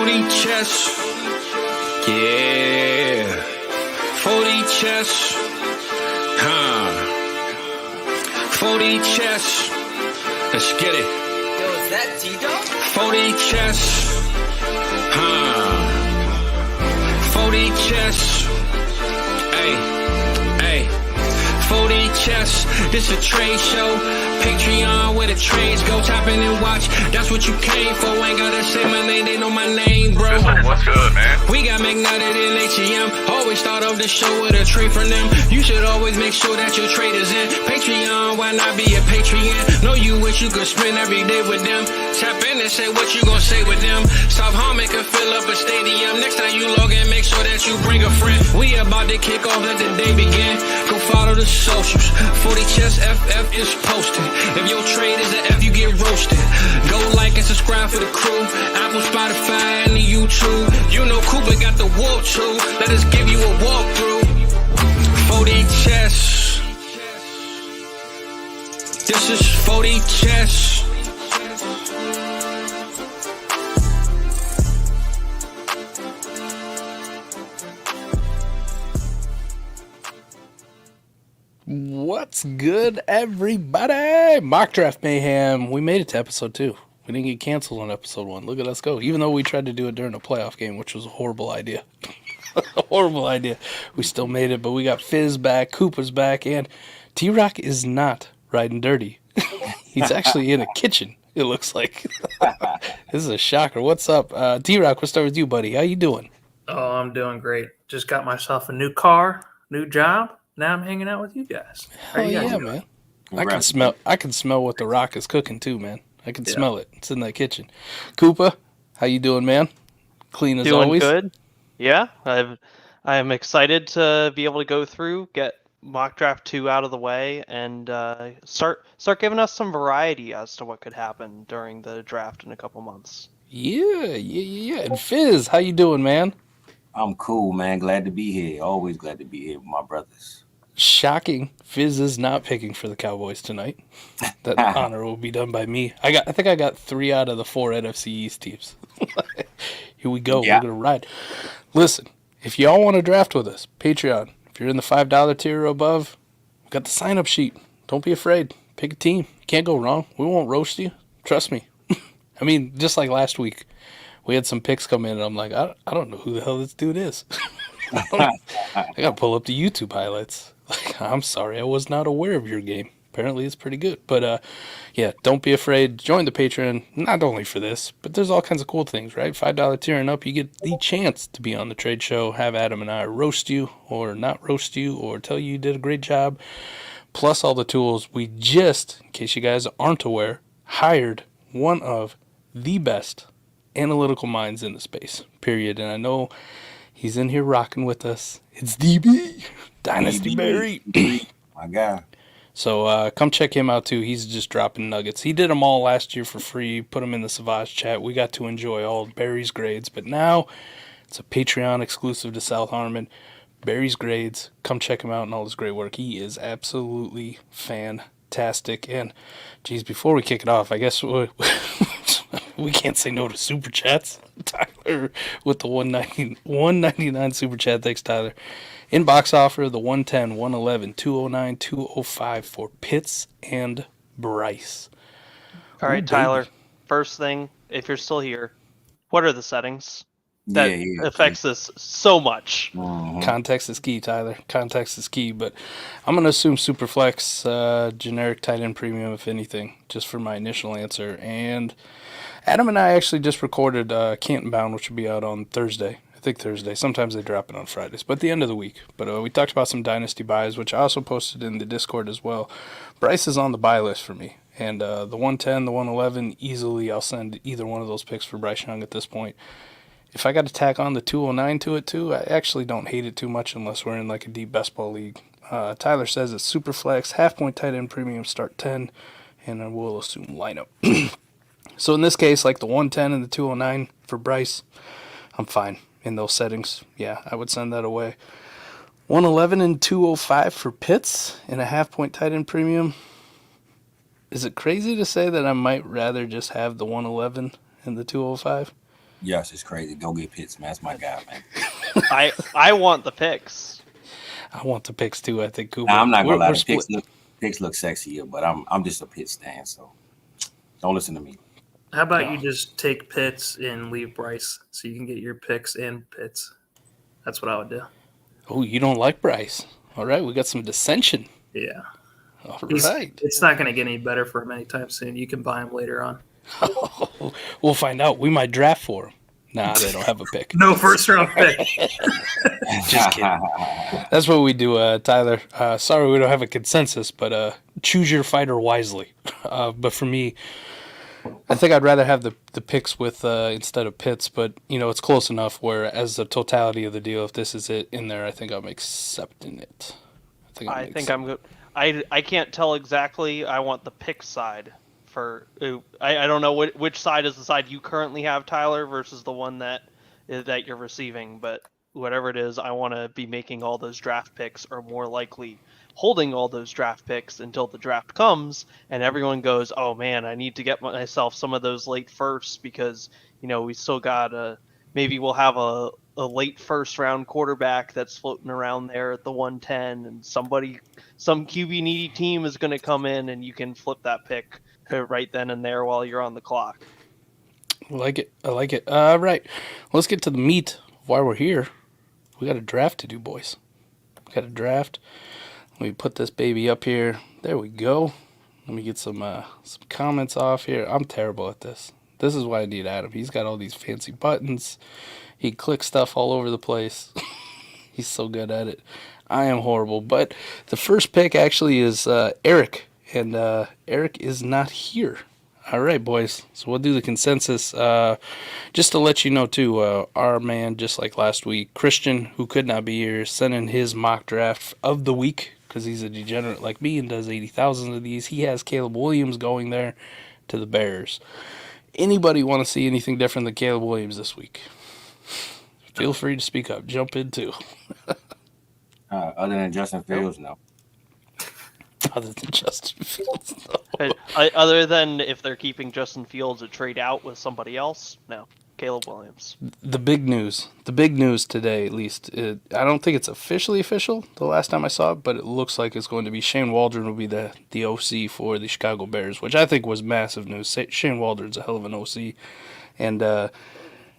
40 chess. Yeah. 40 chess. 40 chess. Let's get it. Yo, is that T-Dog? 40 chess. 40 chess. Hey. 40 chess. This a trade show. Patreon where the trades go. Tap in and watch. That's what you came for. Ain't gotta say my name. They know my name, bro. What's good, man? We got McNutted in ATM. Always start off the show with a trade from them. You should always make sure that your trade is in. Patreon, why not be a Patreon? Know you wish you could spend every day with them. Tap in and say what you gon' say with them. South Harmon can fill up a stadium. Next time you log in, make sure that you bring a friend. We about to kick off, let the day begin. Go follow the socials. 40 Chess FF is posted. If your trade is an F, you get roasted. Go like and subscribe for the crew. Apple, Spotify, and the YouTube. You know Cooper got the walk too. Let us give you a walkthrough. 40 Chess. This is 40 Chess. What's good, everybody? Mock Draft Mayhem. We made it to episode 2. We didn't get canceled on episode 1. Look at us go. Even though we tried to do it during a playoff game, which was a horrible idea. A horrible idea. We still made it, but we got Fizz back, Cooper's back, and T-Rock is not riding dirty. He's actually in a kitchen, it looks like. This is a shocker. What's up? T-Rock, we'll start with you, buddy. How you doing? Oh, I'm doing great. Just got myself a new car, new job. Now I'm hanging out with you guys. Oh yeah, man. I can smell what the Rock is cooking too, man. I can smell it. It's in that kitchen. Cooper, how you doing, man? Clean as always. Doing good. Yeah, I am excited to be able to go through, get Mock Draft 2 out of the way, and start giving us some variety as to what could happen during the draft in a couple months. Yeah. And Fizz, how you doing, man? I'm cool, man. Glad to be here. Always glad to be here with my brothers. Shocking. Fizz is not picking for the Cowboys tonight. That honor will be done by me. I think I got 3 out of the 4 NFC East teams. Here we go. Yeah. We're going to ride. Listen, if y'all want to draft with us, Patreon, if you're in the $5 tier or above, we've got the sign-up sheet. Don't be afraid. Pick a team. You can't go wrong. We won't roast you. Trust me. I mean, just like last week, we had some picks come in, and I'm like, I don't know who the hell this dude is. I got to pull up the YouTube highlights. Like, I'm sorry, I was not aware of your game. Apparently, it's pretty good. But, yeah, don't be afraid. Join the Patreon, not only for this, but there's all kinds of cool things, right? $5 tier and up, you get the chance to be on the trade show, have Adam and I roast you, or not roast you, or tell you did a great job. Plus all the tools. We just, in case you guys aren't aware, hired one of the best analytical minds in the space, period. And I know he's in here rocking with us. It's DB, Dynasty Barry. My guy. So come check him out too. He's just dropping nuggets. He did them all last year for free. Put them in the Savage chat. We got to enjoy all Barry's grades. But now it's a Patreon exclusive to South Harmon. Barry's grades. Come check him out and all his great work. He is absolutely fantastic. And geez, before we kick it off, I guess we can't say no to super chats. Tyler with the $1.99 super chat. Thanks, Tyler. Inbox offer, the 110, 111, 209, 205 for Pitts and Bryce. All right, Tyler, first thing, if you're still here, what are the settings? That affects this so much. Mm-hmm. Context is key, Tyler. Context is key, but I'm going to assume Superflex, generic tight end premium, if anything, just for my initial answer. And Adam and I actually just recorded Canton Bound, which will be out on Thursday. I think Thursday. Sometimes they drop it on Fridays, but the end of the week. But we talked about some Dynasty buys, which I also posted in the Discord as well. Bryce is on the buy list for me. And the 110, the 111, easily I'll send either one of those picks for Bryce Young at this point. If I got to tack on the 209 to it too, I actually don't hate it too much unless we're in like a deep best ball league. Tyler says it's super flex, half point tight end premium, start 10, and I will assume lineup. So in this case, like the 110 and the 209 for Bryce, I'm fine in those settings. Yeah, I would send that away. 111 and 205 for Pitts and a half point tight end premium. Is it crazy to say that I might rather just have the 111 and the 205? Yes, it's crazy. Go get Pitts, man. That's my guy, man. I want the picks. I want the picks too. I think Cooper. Nah, I'm not gonna lie. We're The split. picks look sexier, but I'm just a Pitts stan, so don't listen to me. How about you just take Pitts and leave Bryce so you can get your picks and Pitts? That's what I would do. Oh, you don't like Bryce? All right, we got some dissension. Yeah. All He's- right. It's not going to get any better for him anytime soon. You can buy him later on. We'll find out. We might draft for him. Nah, they don't have a pick. No first round pick. Just kidding. That's what we do, Tyler. Sorry we don't have a consensus, but choose your fighter wisely. But for me, I think I'd rather have the picks with instead of Pitts, but it's close enough where as the totality of the deal, if this is it in there, I think I'm accepting it. I think I'm good. I can't tell exactly. I want the pick side for. I don't know which side is the side you currently have, Tyler, versus the one that you're receiving. But whatever it is, I want to be making all those draft picks, or more likely holding all those draft picks until the draft comes, and everyone goes, "Oh man, I need to get myself some of those late firsts because we still got maybe we'll have a late first round quarterback that's floating around there at the 110, and some QB needy team is going to come in, and you can flip that pick right then and there while you're on the clock." I like it. Right. Let's get to the meat of why we're here. We got a draft to do, boys. We got a draft. Let me put this baby up here. There we go. Let me get some comments off here. I'm terrible at this. This is why I need Adam. He's got all these fancy buttons. He clicks stuff all over the place. He's so good at it. I am horrible. But the first pick actually is Eric. And Eric is not here. All right, boys. So we'll do the consensus. Just to let you know, too, our man, just like last week, Christian, who could not be here, sent in his mock draft of the week because he's a degenerate like me and does 80,000 of these. He has Caleb Williams going there to the Bears. Anybody want to see anything different than Caleb Williams this week? Feel free to speak up. Jump in, too. Other than Justin Fields, no. Other than Justin Fields, no. Other than if they're keeping Justin Fields to trade out with somebody else, no. Caleb Williams. The big news today, at least, I don't think it's officially official the last time I saw it, but it looks like it's going to be Shane Waldron will be the OC for the Chicago Bears, which I think was massive news. Shane Waldron's a hell of an OC. And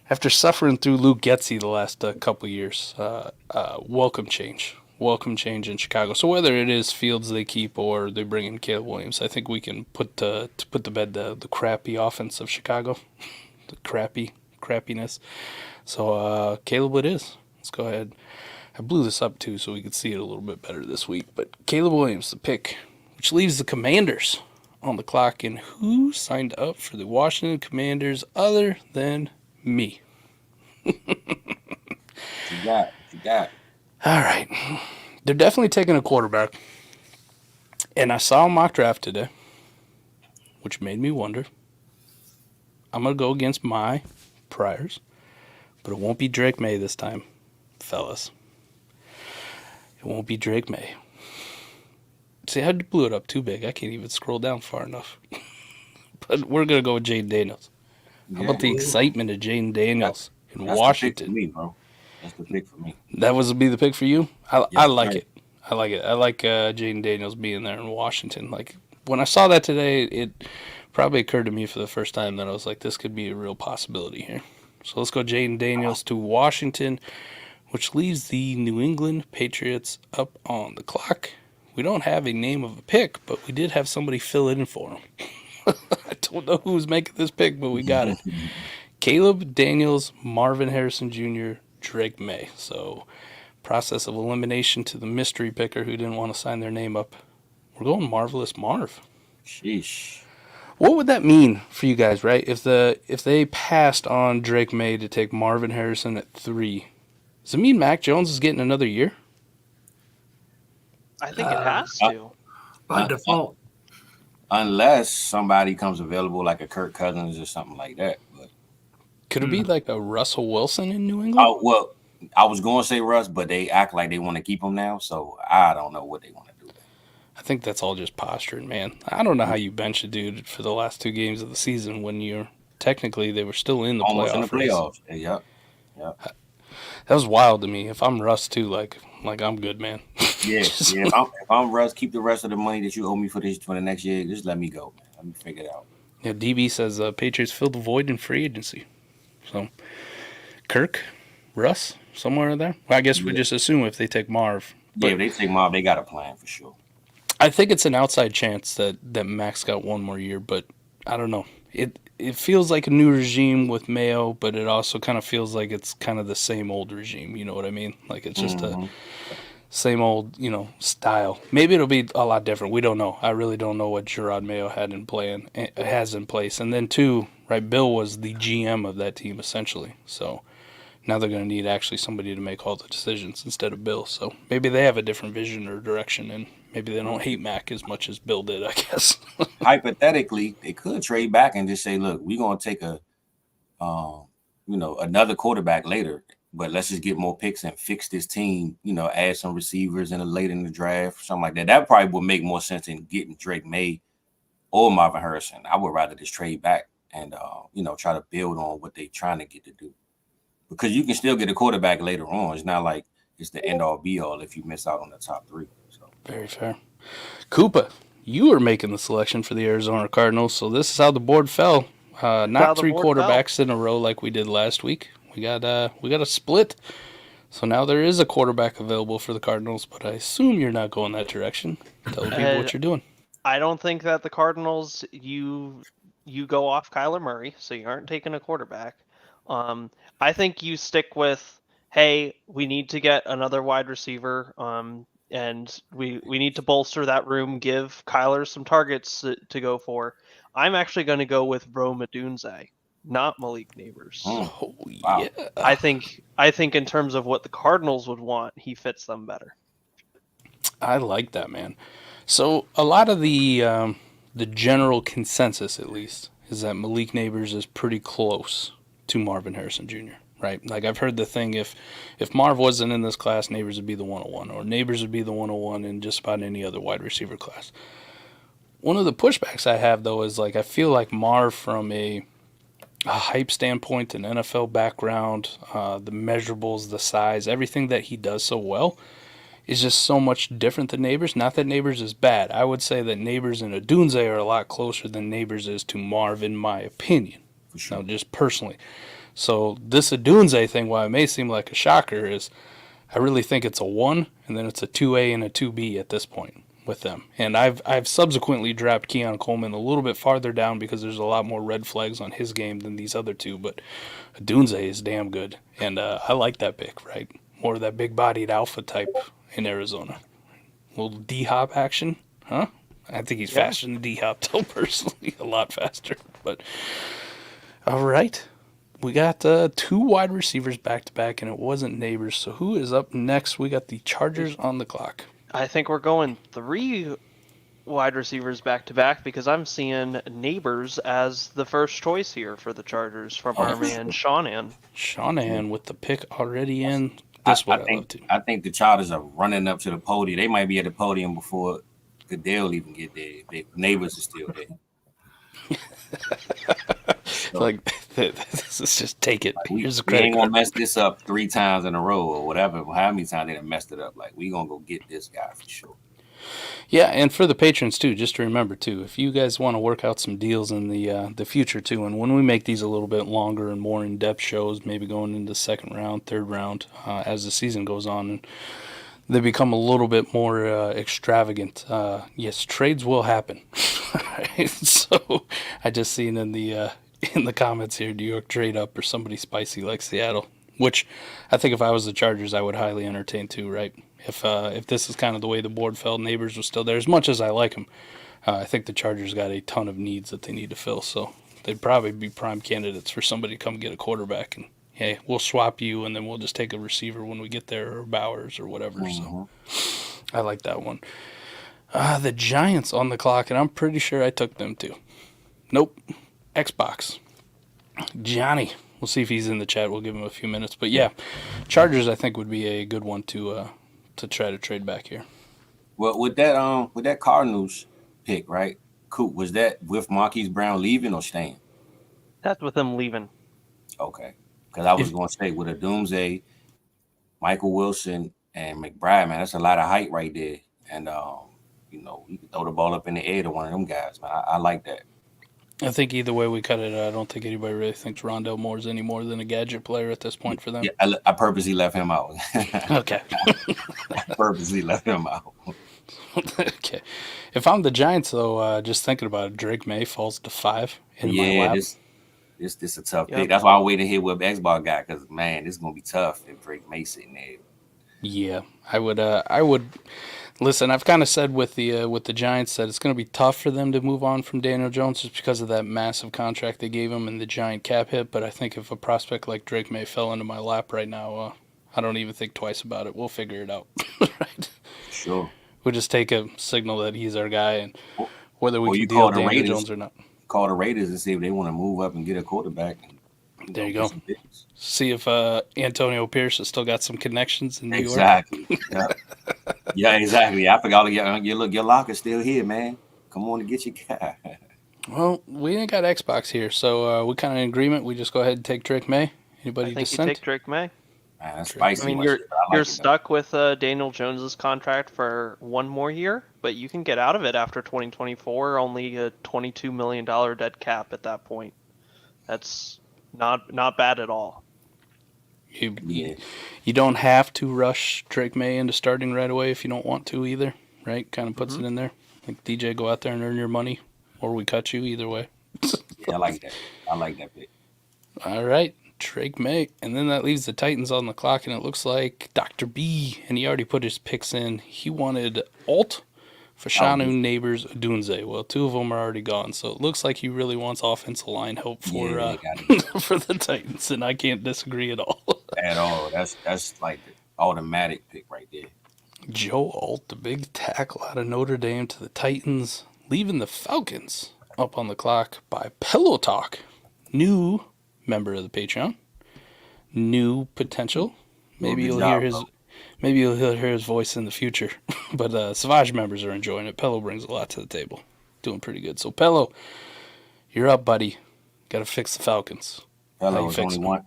after suffering through Luke Getsy the last couple years, welcome change. Welcome change in Chicago. So whether it is Fields they keep or they bring in Caleb Williams, I think we can put to bed the crappy offense of Chicago, the crappiness. So Caleb it is. Let's go ahead. I blew this up too so we could see it a little bit better this week. But Caleb Williams, the pick, which leaves the Commanders on the clock. And who signed up for the Washington Commanders other than me? You got. All right. They're definitely taking a quarterback. And I saw a mock draft today, which made me wonder. I'm going to go against my priors, but it won't be Drake May this time, fellas. It won't be Drake May. See, I blew it up too big. I can't even scroll down far enough. But we're going to go with Jaden Daniels. How about the excitement of Jaden Daniels in Washington? That's the pick for me, bro. That's the pick for me. That would be the pick for you? I like right. it. I like it. I like Jaden Daniels being there in Washington. Like, when I saw that today, it probably occurred to me for the first time that I was like, this could be a real possibility here. So let's go Jaden Daniels to Washington, which leaves the New England Patriots up on the clock. We don't have a name of a pick, but we did have somebody fill in for him. I don't know who's making this pick, but we got it. Caleb Daniels, Marvin Harrison Jr., Drake May. So, process of elimination to the mystery picker who didn't want to sign their name up. We're going Marvelous Marv. Sheesh. What would that mean for you guys, right? If they passed on Drake May to take Marvin Harrison at 3, does it mean Mac Jones is getting another year? I think it has to. By default. Unless somebody comes available like a Kirk Cousins or something like that. But Could it be like a Russell Wilson in New England? oh well, I was going to say Russ, but they act like they want to keep him now, so I don't know what they want to do. I think that's all just posturing, man. I don't know how you bench a dude for the last 2 games of the season when you're technically they were still in the Almost in the playoff race. playoffs. Yep. That was wild to me. If I'm Russ too, like I'm good, man. Yeah. If I'm Russ, keep the rest of the money that you owe me for the next year. Just let me go, man. Let me figure it out. Yeah, DB says Patriots filled the void in free agency. So, Kirk, Russ, somewhere in there. Well, I guess we just assume if they take Marv. Yeah, if they take Marv, they got a plan for sure. I think it's an outside chance that Max got one more year, but I don't know. It feels like a new regime with Mayo, but it also kind of feels like it's kind of the same old regime. You know what I mean? Like it's just a same old, style. Maybe it'll be a lot different. We don't know. I really don't know what Gerard Mayo has in place. And then too, right? Bill was the GM of that team essentially. So now they're going to need actually somebody to make all the decisions instead of Bill. So maybe they have a different vision or direction, and maybe they don't hate Mac as much as Bill did, I guess. Hypothetically, they could trade back and just say, look, we're going to take another quarterback later, but let's just get more picks and fix this team, add some receivers late in the draft, something like that. That probably would make more sense than getting Drake May or Marvin Harrison. I would rather just trade back and, try to build on what they're trying to get to do. Because you can still get a quarterback later on. It's not like it's the end-all, be-all if you miss out on the top three. So. Very fair. Koopa, you were making the selection for the Arizona Cardinals, so this is how the board fell. Not three quarterbacks in a row like we did last week. We got a split. So now there is a quarterback available for the Cardinals, but I assume you're not going that direction. Tell people what you're doing. I don't think that the Cardinals, you go off Kyler Murray, so you aren't taking a quarterback. I think you stick with, hey, we need to get another wide receiver, and we need to bolster that room, give Kyler some targets to go for. I'm actually going to go with Rome Odunze, not Malik Neighbors. Oh, yeah. I think in terms of what the Cardinals would want, he fits them better. I like that, man. So a lot of the general consensus, at least, is that Malik Neighbors is pretty close to Marvin Harrison Jr., right? Like I've heard the thing, if Marv wasn't in this class, Neighbors would be the 101, or Neighbors would be the 101 in just about any other wide receiver class. One of the pushbacks I have, though, is like I feel like Marv from a hype standpoint, an NFL background, the measurables, the size, everything that he does so well is just so much different than Neighbors. Not that Neighbors is bad. I would say that Neighbors and Odunze are a lot closer than Neighbors is to Marv, in my opinion. For sure. Now, just personally. So this Odunze thing, while it may seem like a shocker, is I really think it's a 1, and then it's a 2A and a 2B at this point with them. And I've subsequently dropped Keon Coleman a little bit farther down because there's a lot more red flags on his game than these other two. But Odunze is damn good, and I like that pick, right? More of that big-bodied alpha type in Arizona. A little D-Hop action, huh? I think he's faster than D-Hop, though, personally. A lot faster. But, all right. We got 2 wide receivers back-to-back, and it wasn't Neighbors. So who is up next? We got the Chargers on the clock. I think we're going 3 wide receivers back-to-back because I'm seeing Neighbors as the first choice here for the Chargers from our man Shanahan. Shanahan with the pick already in. That's what I love to. I think the Chargers are running up to the podium. They might be at the podium before Goodell even get there. Neighbors are still there. Like, this is just take it. Like Here's a we credit ain't gonna card. mess this up 3 times in a row or whatever. How many times they done messed it up? Like, we gonna go get this guy for sure. Yeah, and for the patrons too, just to remember too, if you guys want to work out some deals in the future too, and when we make these a little bit longer and more in-depth shows, maybe going into the second round, third round, as the season goes on, and they become a little bit more extravagant. Yes, trades will happen. So I just seen in the comments here, New York trade up or somebody spicy like Seattle, which I think if I was the Chargers, I would highly entertain too, right? If this is kind of the way the board fell, Neighbors was still there. As much as I like him, I think the Chargers got a ton of needs that they need to fill. So they'd probably be prime candidates for somebody to come get a quarterback. And, hey, we'll swap you, and then we'll just take a receiver when we get there, or Bowers or whatever. Mm-hmm. So I like that one. The Giants on the clock, and I'm pretty sure I took them too. Nope. Xbox. Johnny. We'll see if he's in the chat. We'll give him a few minutes. But, yeah, Chargers I think would be a good one to try to trade back here. Well, with that Cardinals pick, right? Coop, was that with Marquise Brown leaving or staying? That's with him leaving. Okay, because I was going to say with a Doomsday, Michael Wilson and McBride, man, that's a lot of height right there. And you know, you can throw the ball up in the air to one of them guys, man. I like that. I think either way we cut it, I don't think anybody really thinks Rondell Moore's any more than a gadget player at this point for them. Yeah, I purposely left him out. Okay. I purposely left him out. Okay. If I'm the Giants, though, just thinking about it, Drake May falls to 5 in my lap. This a tough pick. That's why I'm waiting to hear what Xbox got, because man, this is gonna be tough if Drake May sitting there. Yeah, I would. Listen, I've kind of said with the Giants that it's going to be tough for them to move on from Daniel Jones just because of that massive contract they gave him and the giant cap hit. But I think if a prospect like Drake May fell into my lap right now, I don't even think twice about it. We'll figure it out. Right? Sure. We'll just take a signal that he's our guy, and whether we can call deal Daniel Jones or not. Call the Raiders and see if they want to move up and get a quarterback. There you go. See if Antonio Pierce has still got some connections in New York. Exactly. Yeah, exactly. I forgot your lock is still here, man. Come on and get your guy. Well, we ain't got Xbox here, so we kind of in agreement. We just go ahead and take Drake May. Anybody I think dissent? you take Drake May. Man, that's spicy. I mean, you're stuck with Daniel Jones's contract for one more year, but you can get out of it after 2024. Only a $22 million dead cap at that point. That's not bad at all. You don't have to rush Drake May into starting right away if you don't want to either, right? Kind of puts it in there. Like, DJ, go out there and earn your money, or we cut you either way. Yeah, I like that. I like that pick. All right, Drake May. And then that leaves the Titans on the clock, and it looks like Dr. B, and he already put his picks in. He wanted Alt, Fashanu, Neighbors, Odunze. Well, 2 of them are already gone, so it looks like he really wants offensive line help for for the Titans, and I can't disagree at all. At all. That's like the automatic pick right there. Joe Alt, the big tackle out of Notre Dame to the Titans, leaving the Falcons up on the clock by Pillow Talk. New member of the Patreon. New potential. Maybe you'll hear his voice in the future. But Savage members are enjoying it. Pello brings a lot to the table. Doing pretty good. So Pello, you're up, buddy. Got to fix the Falcons. Pello,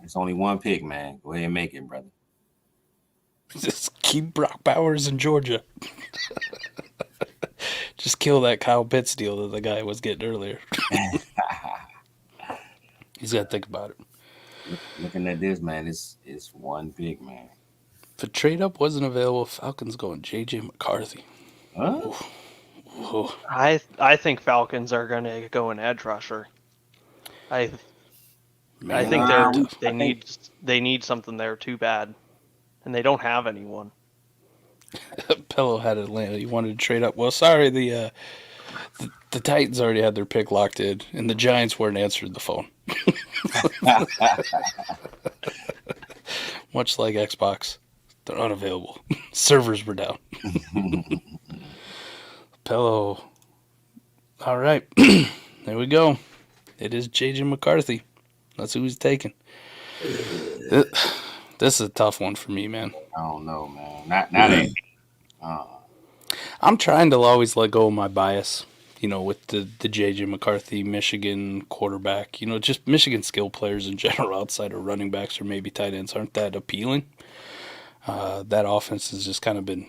it's only one pick, man. Go ahead and make it, brother. Just keep Brock Bowers in Georgia. Just kill that Kyle Pitts deal that the guy was getting earlier. He's got to think about it. Looking at this, man, it's one pick, man. If a trade up wasn't available, Falcons going J.J. McCarthy. Huh? Ooh. I think Falcons are going to go an edge rusher. I think they need something there too bad, and they don't have anyone. Pello had Atlanta. He wanted to trade up. Well, sorry, the Titans already had their pick locked in, and the Giants weren't answering the phone. Much like Xbox, they're unavailable. Servers were down. Pello. All right, there we go. It is J.J. McCarthy. That's who he's taking. This is a tough one for me, man. I don't know, man. Not that. I'm trying to always let go of my bias, with the J.J. McCarthy, Michigan quarterback. Just Michigan skill players in general outside of running backs or maybe tight ends aren't that appealing. That offense has just kind of been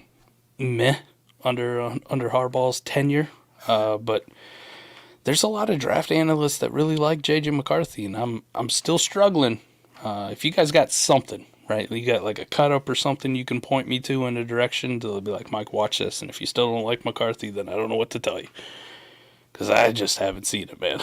meh under Harbaugh's tenure. But there's a lot of draft analysts that really like J.J. McCarthy, and I'm still struggling. If you guys got something, right, you got like a cut up or something you can point me to in a direction to be like, Mike, watch this. And if you still don't like McCarthy, then I don't know what to tell you. Because I just haven't seen it, man.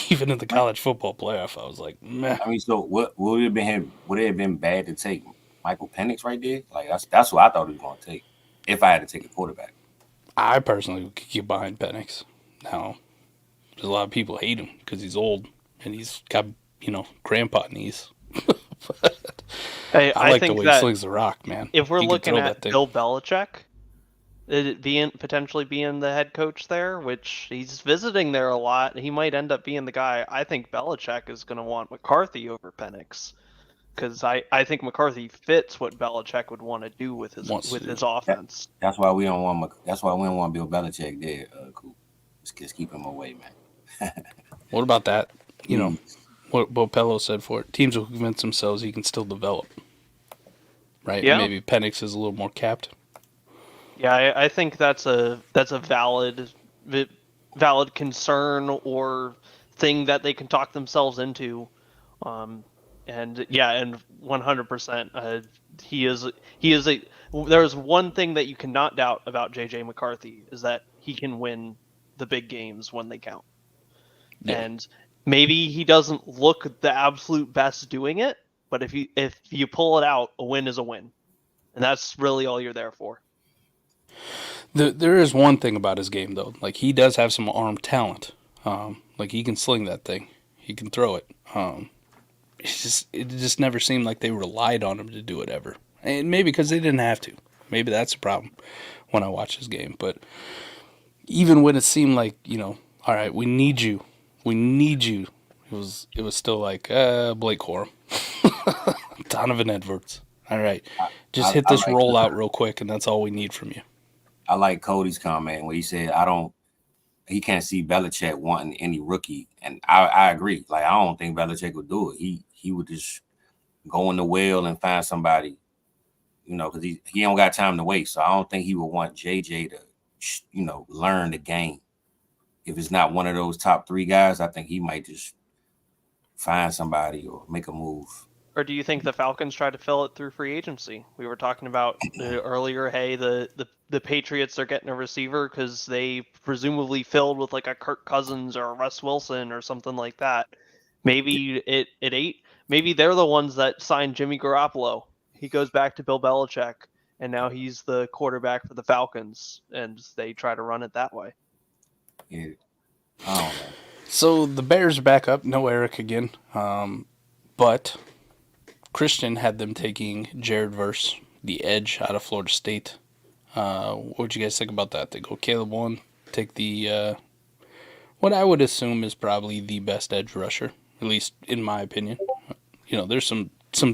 Even in the college football playoff, I was like, meh. I mean, so what would it have been bad to take Michael Penix right there? Like that's what I thought he was going to take if I had to take a quarterback. I personally could get behind Penix. Now, there's a lot of people hate him because he's old and he's got, grandpa knees. But I like think the way that he slings the rock, man. If we're looking at Bill Belichick, potentially being the head coach there, which he's visiting there a lot, he might end up being the guy. I think Belichick is going to want McCarthy over Penix because I think McCarthy fits what Belichick would want to do with his offense. That's why we don't want. That's why we don't want Bill Belichick there. Cool. Just keep him away, man. What about that? What what Bopello said for it. Teams will convince themselves he can still develop. Right? Yeah. Maybe Penix is a little more capped. Yeah, I think that's a valid concern or thing that they can talk themselves into. And 100%. He is a. There's one thing that you cannot doubt about JJ McCarthy is that he can win the big games when they count. Yeah. And maybe he doesn't look the absolute best doing it, but if you pull it out, a win is a win, and that's really all you're there for. There is one thing about his game though, like he does have some arm talent. Like he can sling that thing, he can throw it. It just never seemed like they relied on him to do it ever, and maybe because they didn't have to. Maybe that's the problem when I watch his game. But even when it seemed like, all right, we need you, it was still like Blake Corum, Donovan Edwards. All right, just hit this rollout real quick, and that's all we need from you. I like Cody's comment where he said, he can't see Belichick wanting any rookie. And I agree. Like, I don't think Belichick would do it. He would just go in the well and find somebody, because he don't got time to waste. So I don't think he would want JJ to, learn the game. If it's not one of those top 3 guys, I think he might just find somebody or make a move. Or do you think the Falcons try to fill it through free agency? We were talking about earlier, hey, the Patriots are getting a receiver because they presumably filled with like a Kirk Cousins or a Russ Wilson or something like that. Maybe it ain't. Maybe they're the ones that signed Jimmy Garoppolo. He goes back to Bill Belichick, and now he's the quarterback for the Falcons, and they try to run it that way. Yeah. I don't know. So the Bears are back up. No Eric again. But Christian had them taking Jared Verse, the edge out of Florida State. What would you guys think about that? They go Caleb 1, take the what I would assume is probably the best edge rusher, at least in my opinion. There's some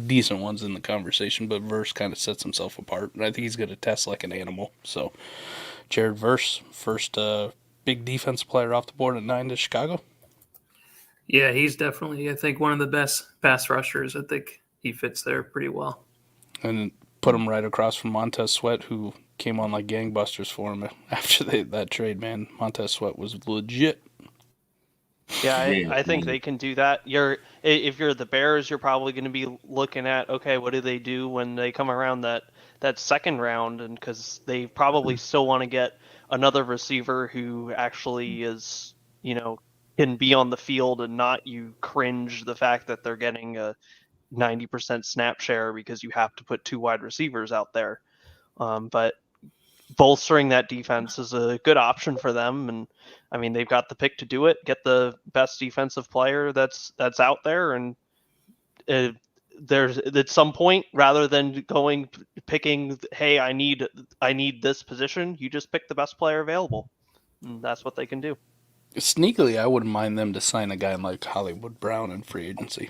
decent ones in the conversation, but Verse kind of sets himself apart, and I think he's going to test like an animal. So Jared Verse, first big defense player off the board at 9 to Chicago. Yeah, he's definitely, I think, one of the best pass rushers. I think he fits there pretty well. And put him right across from Montez Sweat, who came on like gangbusters for him after that trade, man. Montez Sweat was legit. Yeah, I think they can do that. If you're the Bears, you're probably going to be looking at, okay, what do they do when they come around that second round? And because they probably still want to get another receiver who actually is, can be on the field and not you cringe the fact that they're getting a 90% snap share because you have to put 2 wide receivers out there. But bolstering that defense is a good option for them. And I mean, they've got the pick to do it, get the best defensive player that's out there. And there's at some point, rather than picking, hey, I need this position, you just pick the best player available. And that's what they can do. Sneakily, I wouldn't mind them to sign a guy like Hollywood Brown in free agency.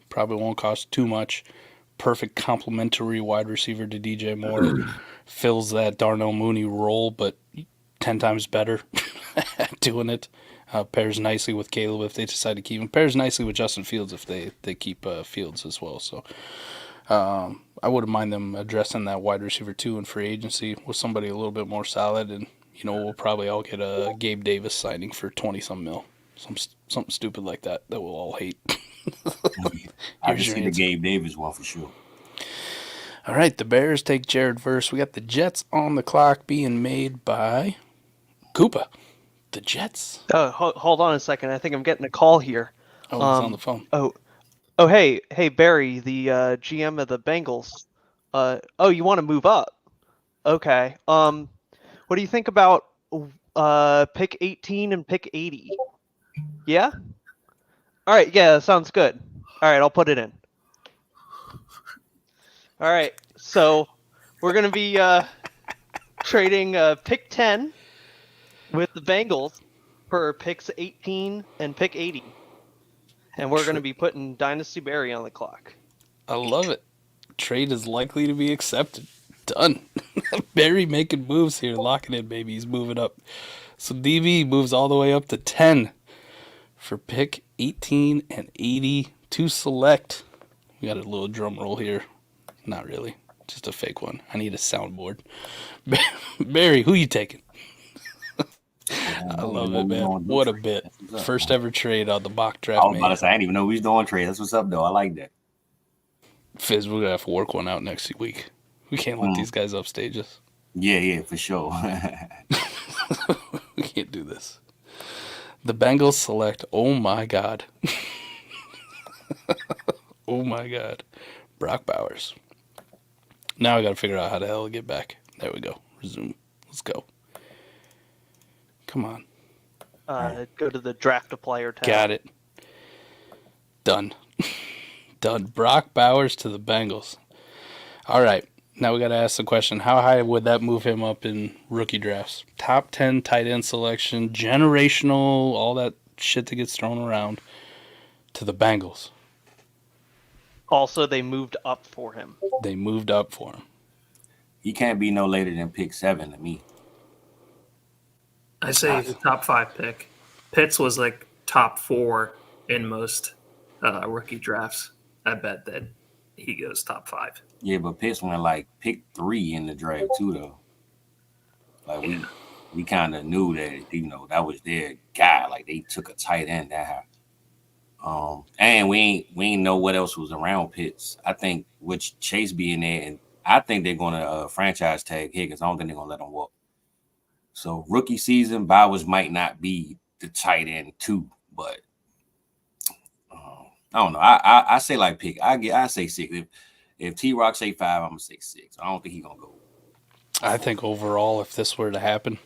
Probably won't cost too much. Perfect complementary wide receiver to DJ Moore. Fills that Darnell Mooney role, but 10 times better at doing it. Pairs nicely with Caleb if they decide to keep him. Pairs nicely with Justin Fields if they keep Fields as well. So I wouldn't mind them addressing that wide receiver 2 in free agency with somebody a little bit more solid. And, we'll probably all get a Gabe Davis signing for 20-some mil. Something stupid like that we'll all hate. I can see the Gabe Davis one for sure. All right, the Bears take Jared Verse. We got the Jets on the clock being made by Koopa. The Jets. Oh, hold on a second. I think I'm getting a call here. Oh, it's on the phone. Oh, hey, Barry, the GM of the Bengals. You want to move up? Okay. What do you think about pick 18 and pick 80? Yeah? All right, yeah, that sounds good. All right, I'll put it in. All right, so we're going to be trading pick 10 with the Bengals for picks 18 and pick 80. And we're going to be putting Dynasty Barry on the clock. I love it. Trade is likely to be accepted. Done. Barry making moves here, locking in, baby. He's moving up. So DB moves all the way up to 10 for pick 18 and 80 to select. We got a little drum roll here. Not really. Just a fake one. I need a soundboard. Barry, who you taking? I love it, man. What a bit. First ever trade on the mock draft. I was about to say, I didn't even know we was doing trades. That's what's up, though. I like that. Fizz, we're going to have to work one out next week. We can't let these guys upstage us. Yeah, for sure. We can't do this. The Bengals select, oh my God. Oh my God. Brock Bowers. Now I got to figure out how the hell to get back. There we go. Resume. Let's go. Come on. Go to the draft a player tab. Got it. Done. Done. Brock Bowers to the Bengals. All right. Now we got to ask the question, how high would that move him up in rookie drafts? Top 10 tight end selection, generational, all that shit that gets thrown around to the Bengals. Also, they moved up for him. They moved up for him. He can't be no later than pick 7 to me. I say he's a top 5 pick. Pitts was like top 4 in most rookie drafts. I bet that he goes top 5. Yeah, but Pitts went like pick 3 in the draft too, though. Like we kind of knew that that was their guy. Like they took a tight end that high. And we ain't know what else was around Pitts. I think with Chase being there, and I think they're gonna franchise tag Higgins. I don't think they're gonna let him walk. So rookie season, Bowers might not be the tight end too, but I don't know. I say like pick. I say 6. If T-Rock say 5, I'm gonna say 6. I don't think he's gonna go. I think overall, if this were to happen,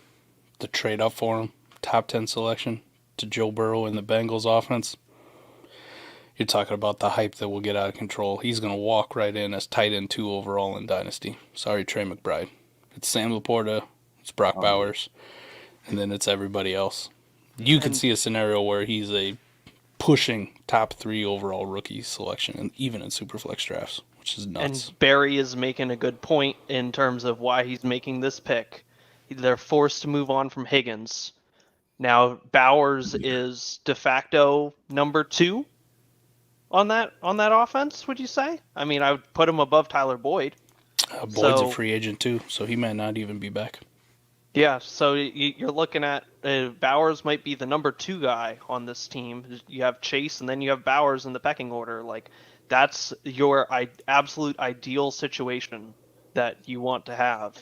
the trade up for him, top 10 selection to Joe Burrow in the Bengals offense, you're talking about the hype that will get out of control. He's going to walk right in as tight end 2 overall in Dynasty. Sorry, Trey McBride. It's Sam Laporta, it's Brock Bowers, and then it's everybody else. You could see a scenario where he's a pushing top 3 overall rookie selection, and even in Superflex drafts, which is nuts. And Barry is making a good point in terms of why he's making this pick. They're forced to move on from Higgins. Now Bowers is de facto number 2 on that offense, would you say? I mean, I would put him above Tyler Boyd. Boyd's a free agent too, so he might not even be back. Yeah, so you're looking at Bowers might be the number 2 guy on this team. You have Chase, and then you have Bowers in the pecking order. Like, that's your absolute ideal situation that you want to have.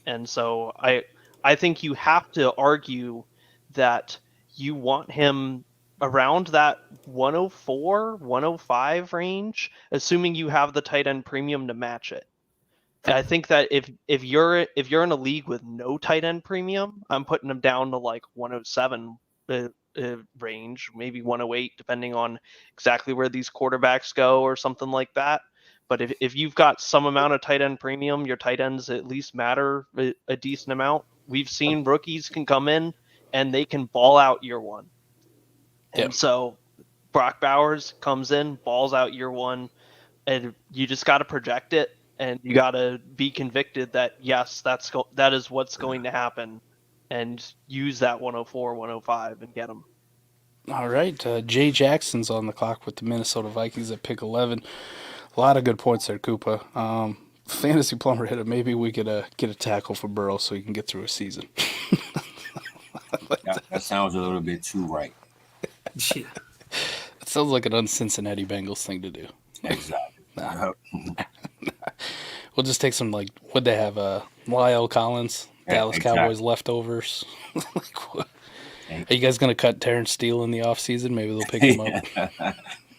And so I think you have to argue that you want him around that 104, 105 range, assuming you have the tight end premium to match it. And I think that if you're in a league with no tight end premium, I'm putting him down to like 107 range, maybe 108, depending on exactly where these quarterbacks go or something like that. But if you've got some amount of tight end premium, your tight ends at least matter a decent amount. We've seen rookies can come in and they can ball out year 1. And so Brock Bowers comes in, balls out year 1, and you just got to project it, and you got to be convicted that, yes, that is what's going to happen, and use that 104, 105 and get him. All right. Jay Jackson's on the clock with the Minnesota Vikings at pick 11. A lot of good points there, Koopa. Fantasy Plumber hit it. Maybe we could get a tackle for Burrow so he can get through a season. That sounds a little bit too right. Yeah. It sounds like an un-Cincinnati Bengals thing to do. Exactly. Nah. We'll just take some, like, what'd they have? Lyle Collins, Dallas Cowboys leftovers. Like, what? Are you guys going to cut Terrence Steele in the offseason? Maybe they'll pick him up.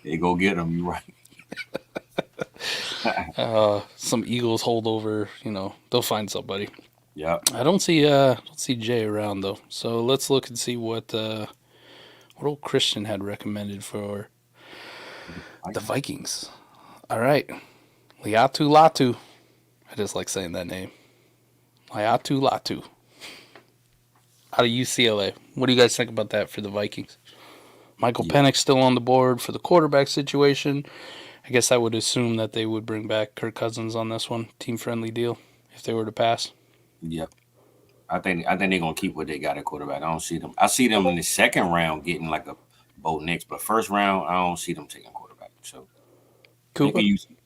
They go get him. You're right. Some Eagles holdover, they'll find somebody. Yeah. I don't see Jay around though. So let's look and see what old Christian had recommended for the Vikings. All right. Liatu Latu. I just like saying that name. Liatu Latu. Out of UCLA. What do you guys think about that for the Vikings? Michael Penix still on the board for the quarterback situation. I guess I would assume that they would bring back Kirk Cousins on this one. Team-friendly deal if they were to pass. Yep. I think they're gonna keep what they got at quarterback. I don't see them. I see them in the second round getting like a Bo Nix. But first round, I don't see them taking quarterback. So Cooper?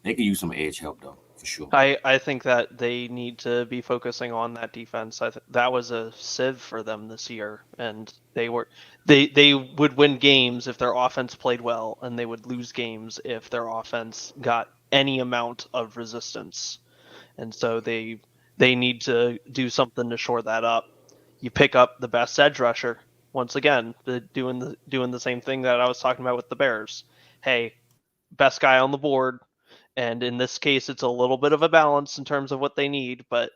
they could use some edge help though, for sure. I think that they need to be focusing on that defense. That was a sieve for them this year, and they would win games if their offense played well, and they would lose games if their offense got any amount of resistance. And so they need to do something to shore that up. You pick up the best edge rusher once again, doing the same thing that I was talking about with the Bears. Hey, best guy on the board. And in this case, it's a little bit of a balance in terms of what they need, but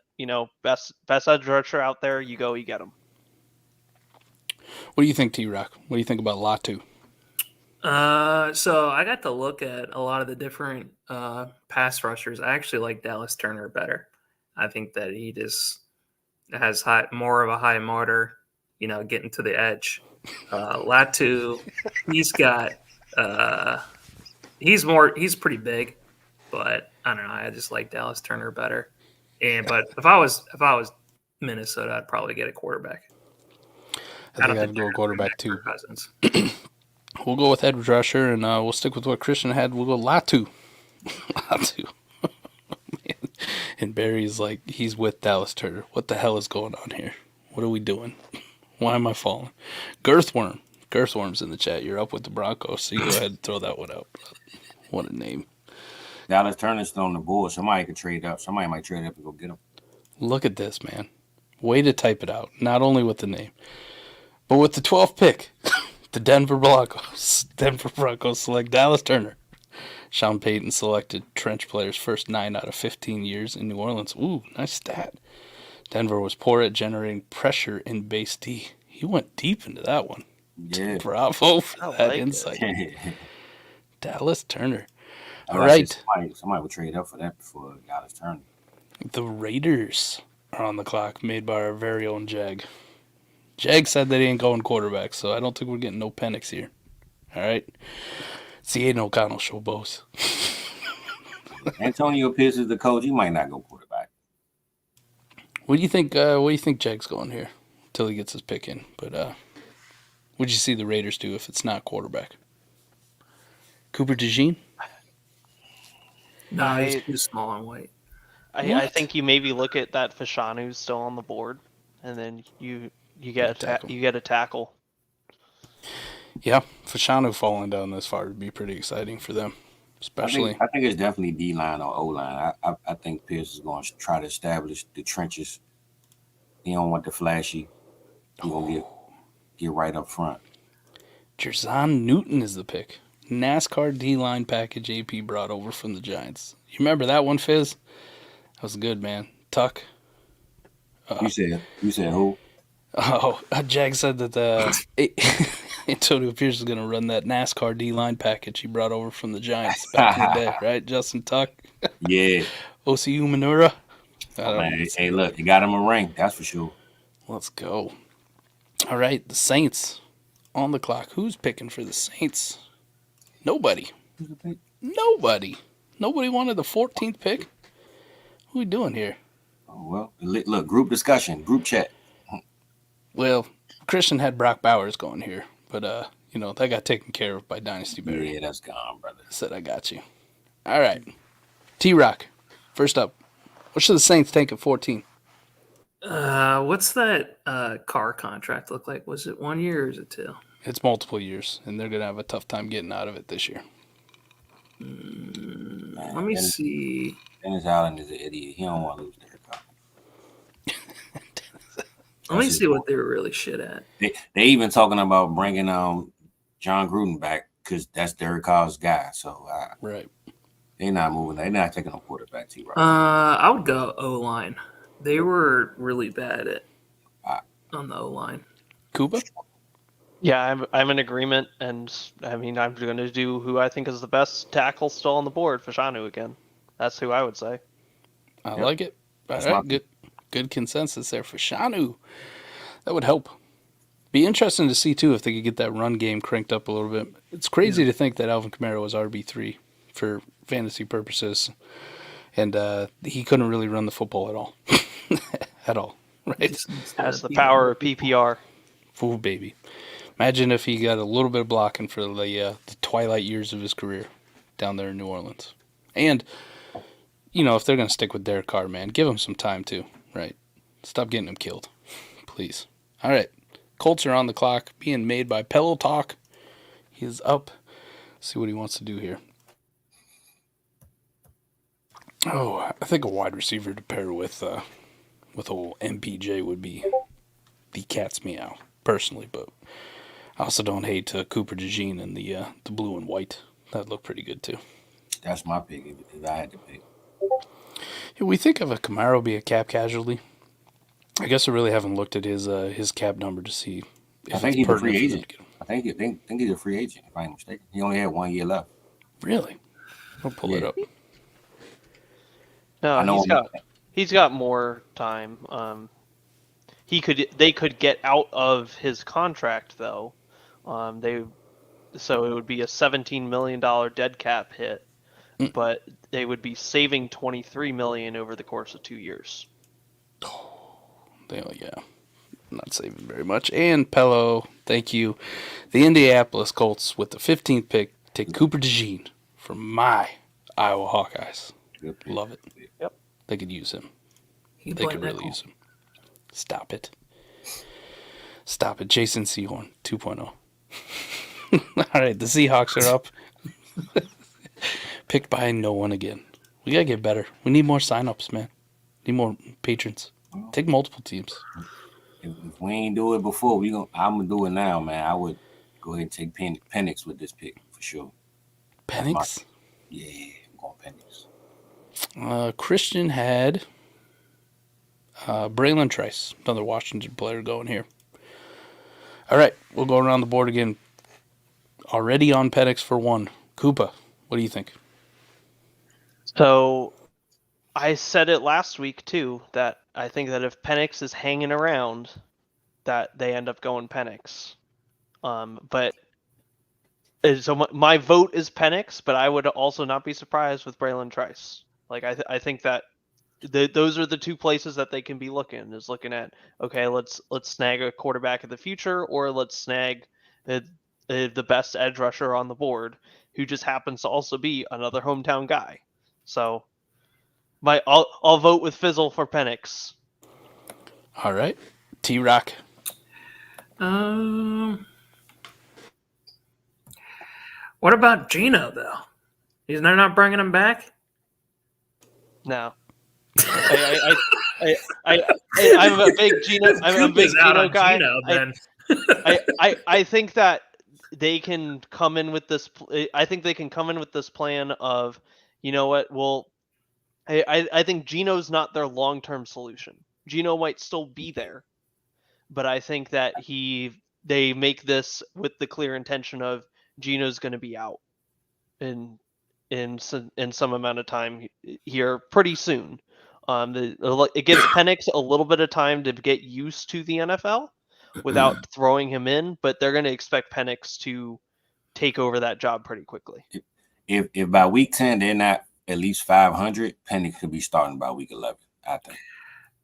best edge rusher out there, you get them. What do you think, T-Rock? What do you think about Latu? So I got to look at a lot of the different pass rushers. I actually like Dallas Turner better. I think that he just has more of a high motor, getting to the edge. Latu, he's pretty big, but I don't know. I just like Dallas Turner better. But if I was Minnesota, I'd probably get a quarterback. I think I'd go quarterback too. Cousins. We'll go with edge rusher, and we'll stick with what Christian had. We'll go Latu. Latu. Man. And Barry's like, he's with Dallas Turner. What the hell is going on here? What are we doing? Why am I falling? Girthworm. Girthworm's in the chat. You're up with the Broncos, so you go ahead and throw that one out. What a name. Dallas Turner's still on the board. Somebody could trade up. Somebody might trade up and go get him. Look at this, man. Way to type it out. Not only with the name, but with the 12th pick. The Denver Broncos. Denver Broncos select Dallas Turner. Sean Payton selected trench players first 9 out of 15 years in New Orleans. Ooh, nice stat. Denver was poor at generating pressure in base D. He went deep into that one. Yeah. Bravo for that insight. Dallas Turner. All right. Somebody would trade up for that before Dallas Turner. The Raiders are on the clock, made by our very own Jag. Jag said that he ain't going quarterback, so I don't think we're getting no Penix here. All right? It's the Aiden O'Connell show, boss. Antonio Pierce is the coach. He might not go quarterback. What do you think? What do you think Jag's going here until he gets his pick in? But what'd you see the Raiders do if it's not quarterback? Cooper DeJean? No, he's too small and white. I think you maybe look at that Fashanu's still on the board, and then you get a tackle. Yeah, Fashanu falling down this far would be pretty exciting for them, especially. I think it's definitely D-line or O-line. I think Pierce is going to try to establish the trenches. He don't want the flashy. He's going to get right up front. Jerzon Newton is the pick. NASCAR D-line package AP brought over from the Giants. You remember that one, Fizz? That was good, man. Tuck. You said who? Oh, Jag said that Antonio Pierce is going to run that NASCAR D-line package he brought over from the Giants back in the day, right? Justin Tuck? Yeah. OCU Manura? Hey, look, he got him a ring, that's for sure. Let's go. All right, the Saints on the clock. Who's picking for the Saints? Nobody. Nobody wanted the 14th pick. What are we doing here? Oh, well, look, group discussion, group chat. Well, Christian had Brock Bowers going here, but that got taken care of by Dynasty Barry. Yeah, that's gone, brother. I said I got you. All right. T-Rock, first up. What should the Saints take at 14? What's that Carr contract look like? Was it 1 year or is it 2? It's multiple years, and they're going to have a tough time getting out of it this year. Let me see. Dennis Allen is an idiot. He don't want to lose Derek Carr. Let me see what they were really shit at. They even talking about bringing John Gruden back because that's Derek Carr's guy. So right, they're not moving. They're not taking a quarterback. T-Rock. I would go O-line. They were really bad on the O-line. Kuba? Yeah, I'm in agreement, and I mean I'm going to do who I think is the best tackle still on the board, Fashanu again. That's who I would say. I like it. All right, good consensus there for Shanu. That would help. Be interesting to see, too, if they could get that run game cranked up a little bit. It's crazy to think that Alvin Kamara was RB3 for fantasy purposes, and he couldn't really run the football at all. At all, right? Has the power of PPR. Ooh, baby. Imagine if he got a little bit of blocking for the twilight years of his career down there in New Orleans. And, if they're going to stick with Derek Carr, man, give him some time too, right? Stop getting him killed, please. All right, Colts are on the clock, being made by Pillow Talk. He is up. Let's see what he wants to do here. Oh, I think a wide receiver to pair with old MPJ would be the cat's meow, personally, but I also don't hate Cooper DeJean in the blue and white. That looked pretty good too. That's my pick if I had to pick. Yeah, we think of a Camaro be a cap casualty. I guess I really haven't looked at his cap number to see if I think it's he's a pertinent free for them agent. to get him. I think he's a free agent, if I'm mistaken. He only had 1 year left. Really? I'll pull it up. No, I know he's got more time. They could get out of his contract though. So it would be a $17 million dead cap hit, but they would be saving $23 million over the course of 2 years. Not saving very much. And Pello, thank you. The Indianapolis Colts with the 15th pick take Cooper DeJean from my Iowa Hawkeyes. Love it. Yep. They could use him. He They could really use him. Stop it. Jason Sehorn 2.0. All right, the Seahawks are up. Picked by no one again. We got to get better. We need more signups, man. Need more patrons. Take multiple teams. If we ain't do it before, I'm going to do it now, man. I would go ahead and take Penix with this pick for sure. Penix? Yeah, I'm going Penix. Christian had Braylon Trice, another Washington player going here. All right, we'll go around the board again. Already on Penix for one. Koopa, what do you think? So I said it last week too, that I think that if Penix is hanging around, that they end up going Penix. So my vote is Penix, but I would also not be surprised with Braylon Trice. Like I think that those are the two places that they can be looking. Is looking at, okay, let's snag a quarterback of the future, or let's snag the best edge rusher on the board, who just happens to also be another hometown guy. So I'll vote with Fizzle for Penix. All right, T-Rock. What about Gino though? They're not bringing him back. No. I'm a big Gino. I'm a big Gino guy. I think that they can come in with this. I think they can come in with this plan of, you know what? Well, I think Gino's not their long-term solution. Gino might still be there, but I think that they make this with the clear intention of Gino's going to be out in some amount of time here pretty soon. It gives Penix a little bit of time to get used to the NFL without throwing him in, but they're going to expect Penix to take over that job pretty quickly. If by week 10 they're not at least 500, Penix could be starting by week 11, I think.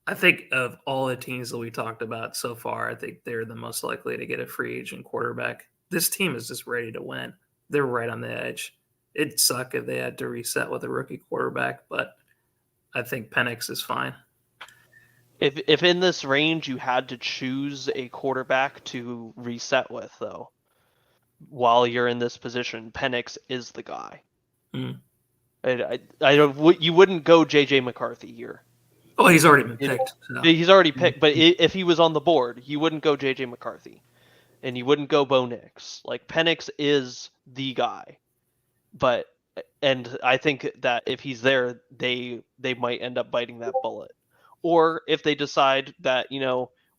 I think of all the teams that we talked about so far, I think they're the most likely to get a free agent quarterback. This team is just ready to win. They're right on the edge. It'd suck if they had to reset with a rookie quarterback, but I think Penix is fine. If in this range you had to choose a quarterback to reset with, though, while you're in this position, Penix is the guy. Mm. You wouldn't go JJ McCarthy here. Oh, he's already been picked. So. He's already picked, but if he was on the board, you wouldn't go JJ McCarthy, and you wouldn't go Bo Nix. Like, Penix is the guy, and I think that if he's there, they might end up biting that bullet. Or if they decide that,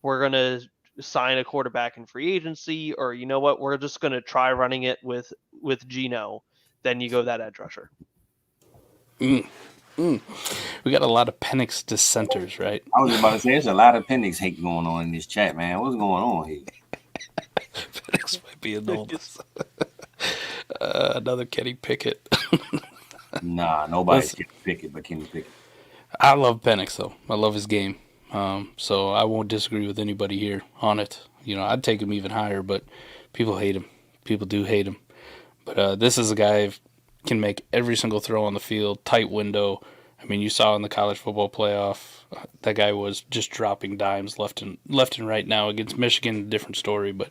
we're gonna sign a quarterback in free agency, or you know what, we're just gonna try running it with Gino, then you go that edge rusher. We got a lot of Penix dissenters, right? I was about to say, there's a lot of Penix hate going on in this chat, man. What's going on here? Penix might be annoying. Another Kenny Pickett. Nah, nobody's Kenny Pickett but Kenny Pickett. I love Penix, though. I love his game. So I won't disagree with anybody here on it. I'd take him even higher, but People hate him. People do hate him. But this is a guy who can make every single throw on the field, tight window. I mean, you saw in the college football playoff, that guy was just dropping dimes left and right. Now against Michigan, different story, but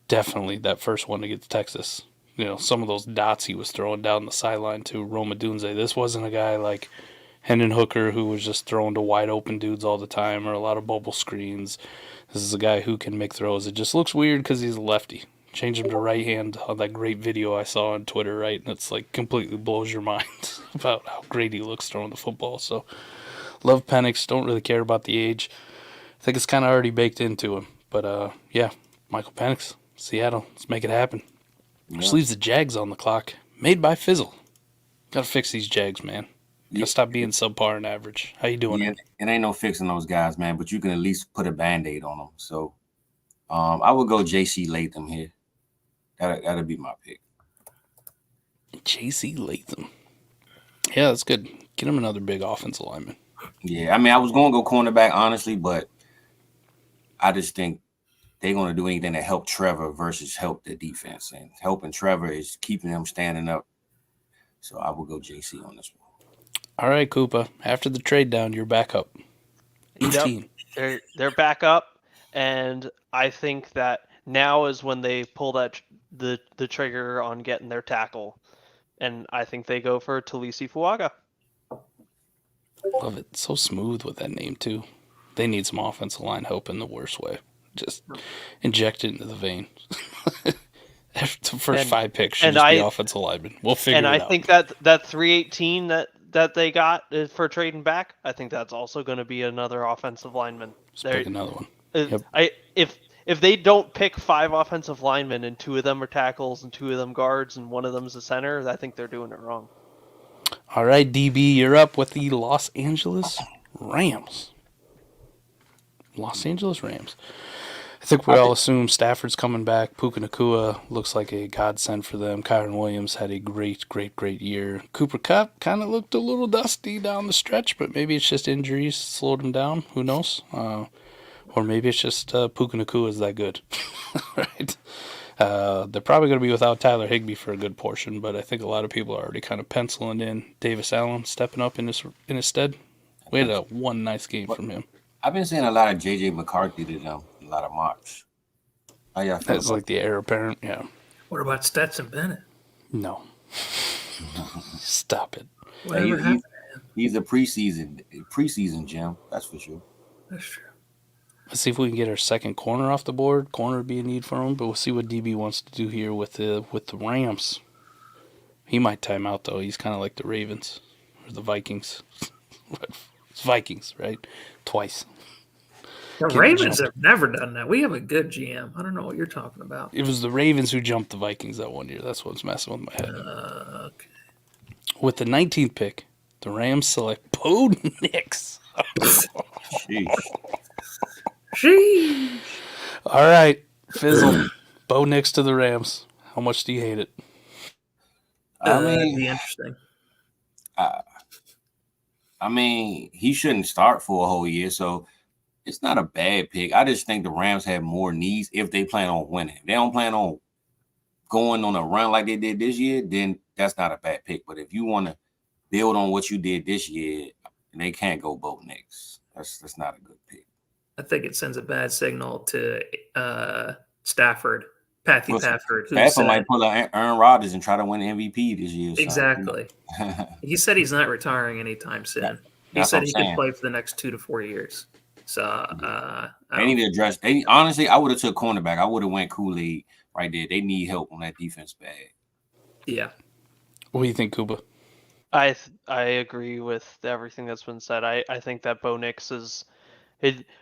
definitely that first one against Texas. You know, some of those dots he was throwing down the sideline to Roma Dunze. This wasn't a guy like Hendon Hooker who was just throwing to wide open dudes all the time or a lot of bubble screens. This is a guy who can make throws. It just looks weird because he's a lefty. Change him to right hand on that great video I saw on Twitter, right? And it's like completely blows your mind about how great he looks throwing the football. So, love Penix. Don't really care about the age. I think it's kind of already baked into him. But, yeah, Michael Penix, Seattle. Let's make it happen. Which leaves the Jags on the clock. Made by Fizzle. Got to fix these Jags, man. Got to stop being subpar and average. How you doing? Yeah, it ain't no fixing those guys, man, but you can at least put a Band-Aid on them. So, I would go J.C. Latham here. That'd be my pick. J.C. Latham. Yeah, that's good. Get him another big offensive lineman. Yeah, I mean, I was going to go cornerback, honestly, but I just think they're going to do anything to help Trevor versus help the defense. And helping Trevor is keeping them standing up. So I will go J.C. on this one. All right, Koopa. After the trade down, you're back up. 18. Yep. They're back up, and I think that now is when they pull that the trigger on getting their tackle, and I think they go for Talisi Fuaga. Love it. So smooth with that name, too. They need some offensive line help in the worst way. Just inject it into the vein. The first 5 picks should just be offensive linemen. We'll figure it out. And I think that 318 that they got for trading back, I think that's also going to be another offensive lineman. Just pick another one. Yep. If they don't pick 5 offensive linemen and 2 of them are tackles and 2 of them guards and 1 of them's a center, I think they're doing it wrong. All right, DB, you're up with the Los Angeles Rams. Los Angeles Rams. I think we all assume Stafford's coming back. Puka Nacua looks like a godsend for them. Kyron Williams had a great year. Cooper Kupp kind of looked a little dusty down the stretch, but maybe it's just injuries slowed him down. Who knows? Or maybe it's just Puka Nacua is that good. Right? They're probably going to be without Tyler Higbee for a good portion, but I think a lot of people are already kind of penciling in Davis Allen stepping up in his stead. We had one nice game from him. I've been seeing a lot of J.J. McCarthy to them, a lot of mocks. How y'all feel? That's like the heir apparent, yeah. What about Stetson Bennett? No. Stop it. Whatever happened to him? He's a preseason gem, that's for sure. That's true. Let's see if we can get our second corner off the board. Corner would be a need for him, but we'll see what DB wants to do here with the Rams. He might time out, though. He's kind of like the Ravens or the Vikings. It's Vikings, right? Twice. The Ravens have never done that. We have a good GM. I don't know what you're talking about. It was the Ravens who jumped the Vikings that one year. That's what's messing with my head. Okay. With the 19th pick, the Rams select Bo Nix. Sheesh. All right, Fizzle. Bo Nix to the Rams. How much do you hate it? That'd be interesting. I mean, he shouldn't start for a whole year, so it's not a bad pick. I just think the Rams have more needs if they plan on winning. If they don't plan on going on a run like they did this year, then that's not a bad pick. But if you want to build on what you did this year, they can't go Bo Nix. That's not a good pick. I think it sends a bad signal to Stafford, Stafford. Stafford might pull out Aaron Rodgers and try to win MVP this year. Exactly. He said he's not retiring anytime soon. He said he could play for the next 2 to 4 years. So they need to address. Honestly, I would have took cornerback. I would have went Kool-Aid right there. They need help on that defense bad. Yeah. What do you think, Kuba? I agree with everything that's been said. I think that Bo Nix is,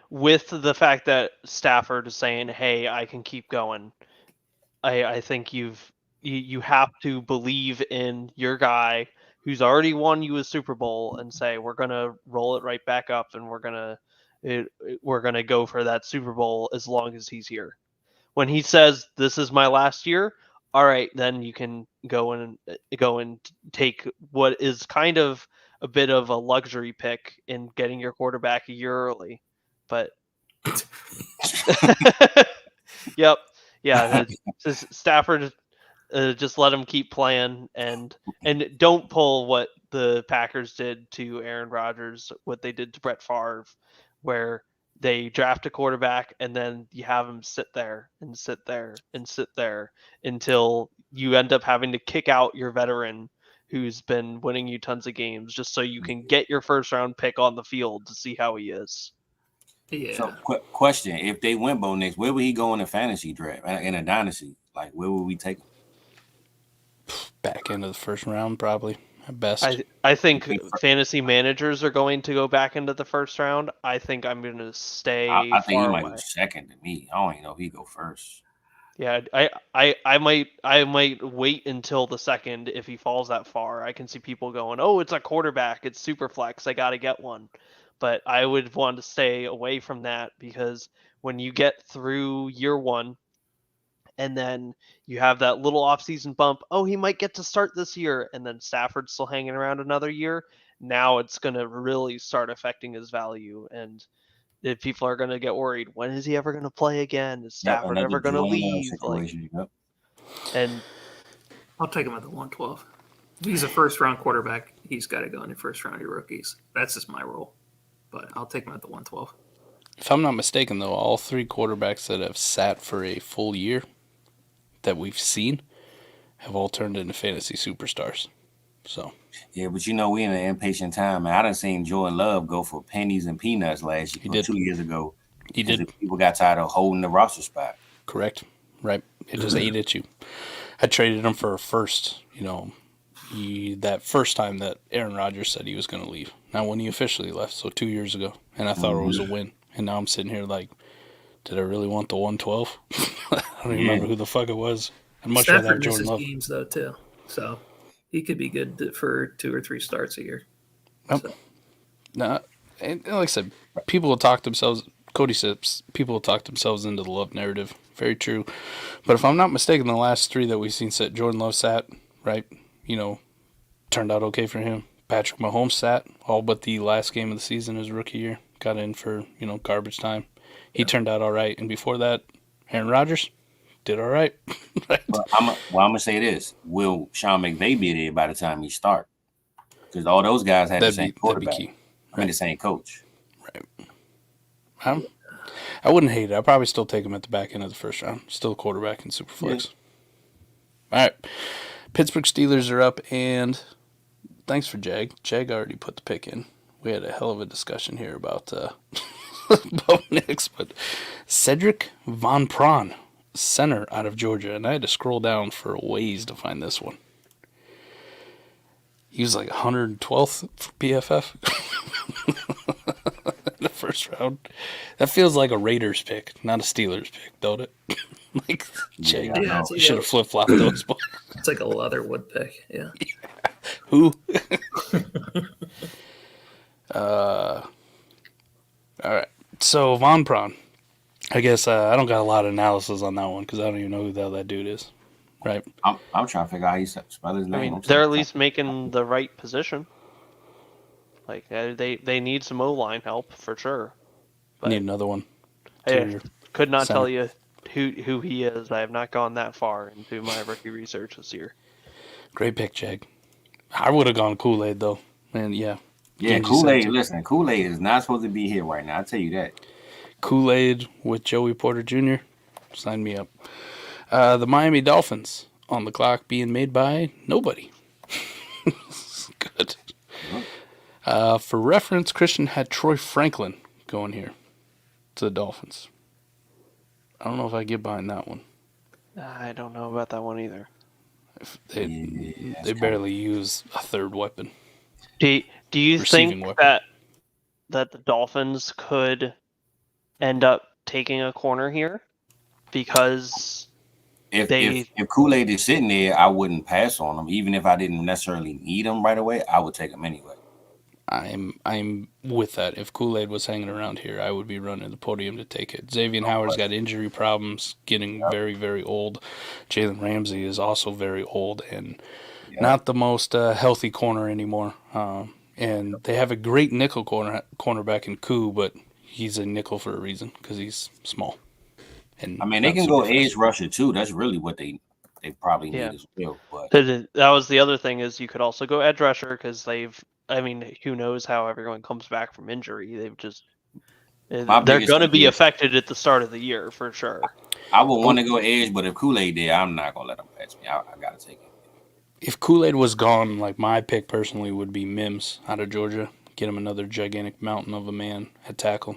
with the fact that Stafford is saying, "Hey, I can keep going." I think you have to believe in your guy who's already won you a Super Bowl and say, "We're gonna roll it right back up, and we're gonna go for that Super Bowl as long as he's here." When he says, "This is my last year," all right, then you can go and take what is kind of a bit of a luxury pick in getting your quarterback a year early. But yep, Yeah, Stafford, just let him keep playing, and don't pull what the Packers did to Aaron Rodgers, what they did to Brett Favre, where they draft a quarterback and then you have him sit there and sit there and sit there until you end up having to kick out your veteran who's been winning you tons of games just so you can get your first round pick on the field to see how he is. Yeah. So, question: if they win Bo Nix, where would he go in a fantasy draft in a dynasty? Like, where would we take him? Back into the first round, probably at best. I think fantasy managers are going to go back into the first round. I think I'm going to stay I think he far might away. go second to me. I don't even know if he go first. Yeah, I might wait until the second if he falls that far. I can see people going, "Oh, it's a quarterback. It's super flex. I got to get one." But I would want to stay away from that because when you get through year one and then you have that little offseason bump, oh, he might get to start this year, and then Stafford's still hanging around another year, now it's going to really start affecting his value. And if people are going to get worried, when is he ever going to play again? Is Stafford Another ever going to Jordan Love leave? situation. Yep. And I'll take him at the 112. If he's a first round quarterback, he's got to go in the first round of rookies. That's just my rule. But I'll take him at the 112. If I'm not mistaken, though, all three quarterbacks that have sat for a full year that we've seen have all turned into fantasy superstars. So yeah, but we in an impatient time, man. I done seen Jordan Love go for pennies and peanuts last year, He did. 2 years ago. He did. People got tired of holding the roster spot. Correct. Right. It just ate at you. I traded him for a first, that first time that Aaron Rodgers said he was going to leave. Now, when he officially left, so 2 years ago, and I thought it was a win. And now I'm sitting here like, did I really want the 112? I don't even remember who the fuck it was. I'd much rather have Stafford Jordan misses Love. games, though, too. So he could be good for 2 or 3 starts a year. Nope. So. Nah, and like I said, people will talk themselves. Cody says people will talk themselves into the Love narrative. Very true. But if I'm not mistaken, the last 3 that we've seen sit, Jordan Love sat, right? Turned out okay for him. Patrick Mahomes sat, all but the last game of the season, his rookie year. Got in for, garbage time. He turned out all right. And before that, Aaron Rodgers did all right. Right? Well, I'm going to say this. Will Sean McVay be there by the time he start? Because all those guys had the same quarterback. That'd be key. I mean, the same coach. Right. I wouldn't hate it. I'd probably still take him at the back end of the first round. Still a quarterback in Superflex. Yeah. All right. Pittsburgh Steelers are up, and thanks for Jag. Jag already put the pick in. We had a hell of a discussion here about Bo Nix, but Cedric Von Prawn, center out of Georgia, and I had to scroll down for a ways to find this one. He was like 112th for PFF in the first round. That feels like a Raiders pick, not a Steelers pick, don't it? Like, Jag, Yeah, you should have flip-flopped those. It's like a Leatherwood pick, yeah. Who? All right. So, Von Prawn. I guess I don't got a lot of analysis on that one because I don't even know who the hell that dude is. Right? I'm trying to figure out how you spell his name. I mean, they're at least making the right position. Like, they need some O-line help for sure. But Need another one. I could not center. tell you who he is. I have not gone that far into my rookie research this year. Great pick, Jag. I would have gone Kool-Aid, though. And yeah. Yeah, Genji Kool-Aid. said Listen, Kool-Aid is not supposed to be here right now. I'll tell you that. Kool-Aid with Joey Porter Jr. Sign me up. The Miami Dolphins on the clock being made by nobody. Good. For reference, Christian had Troy Franklin going here to the Dolphins. I don't know if I get behind that one. I don't know about that one either. They barely use a third weapon. Do you Receiving think weapon. that the Dolphins could end up taking a corner here? Because If Kool-Aid is sitting there, I wouldn't pass on him. Even if I didn't necessarily need him right away, I would take him anyway. I'm with that. If Kool-Aid was hanging around here, I would be running the podium to take it. Xavier Howard's got injury problems, getting very, very old. Jalen Ramsey is also very old and not the most healthy corner anymore. And they have a great nickel cornerback in Koo, but he's a nickel for a reason because he's small. And I mean, they can go edge rusher too. That's really what they probably need as well. But that was the other thing is you could also go edge rusher because who knows how everyone comes back from injury. They're going to be affected at the start of the year for sure. I would want to go edge, but if Kool-Aid did, I'm not going to let him patch me. I got to take it. If Kool-Aid was gone, like my pick personally would be Mims out of Georgia. Get him another gigantic mountain of a man at tackle.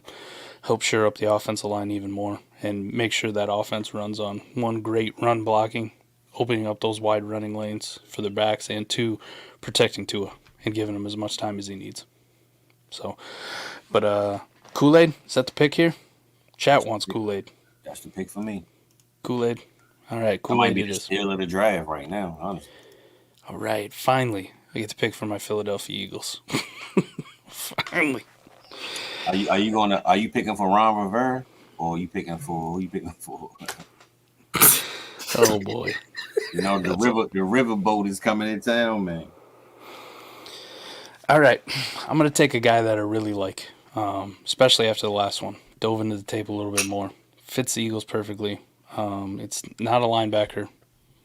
Help shore up the offensive line even more and make sure that offense runs on, one, great run blocking, opening up those wide running lanes for their backs, and two, protecting Tua and giving him as much time as he needs. So, but Kool-Aid, is that the pick here? Chat wants Kool-Aid. That's the pick for me. Kool-Aid. All right, Kool-Aid it is. Steal of the draft right now, honestly. All right, finally, I get to pick for my Philadelphia Eagles. Finally. Are you picking for Ron Rivera or are you picking for who you picking for? Oh boy. The riverboat is coming in town, man. All right. I'm gonna take a guy that I really like. Especially after the last one. Dove into the tape a little bit more. Fits the Eagles perfectly. It's not a linebacker.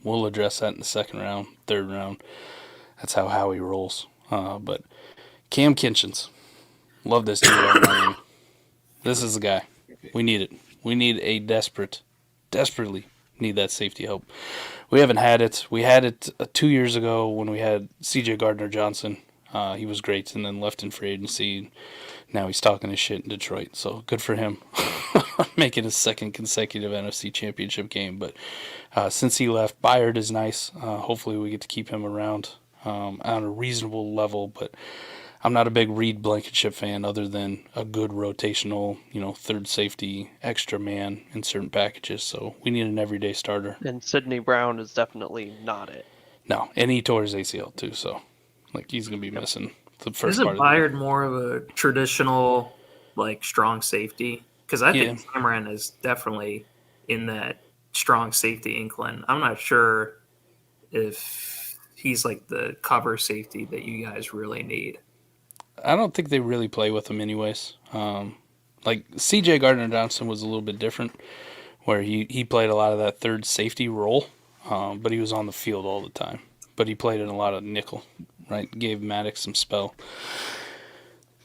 We'll address that in the second round, third round. That's how Howie rolls. But Cam Kinchins. Love this dude out of Miami. This is the guy. We need it. We need a desperately need that safety help. We haven't had it. We had it 2 years ago when we had C.J. Gardner-Johnson. He was great and then left in free agency. Now he's talking his shit in Detroit. So good for him. Making his second consecutive NFC Championship game. But since he left, Byard is nice. Hopefully we get to keep him around on a reasonable level. But I'm not a big Reed Blankenship fan other than a good rotational, third safety, extra man in certain packages. So we need an everyday starter. And Sidney Brown is definitely not it. No, and he tore his ACL too. So, he's going to be missing the first part of the year. Isn't Byard more of a traditional, strong safety? Because I think Cameron is definitely in that strong safety incline. I'm not sure if he's the cover safety that you guys really need. I don't think they really play with him anyways. C.J. Gardner-Johnson was a little bit different, where he played a lot of that third safety role, but he was on the field all the time. But he played in a lot of nickel, right? Gave Maddox some spell.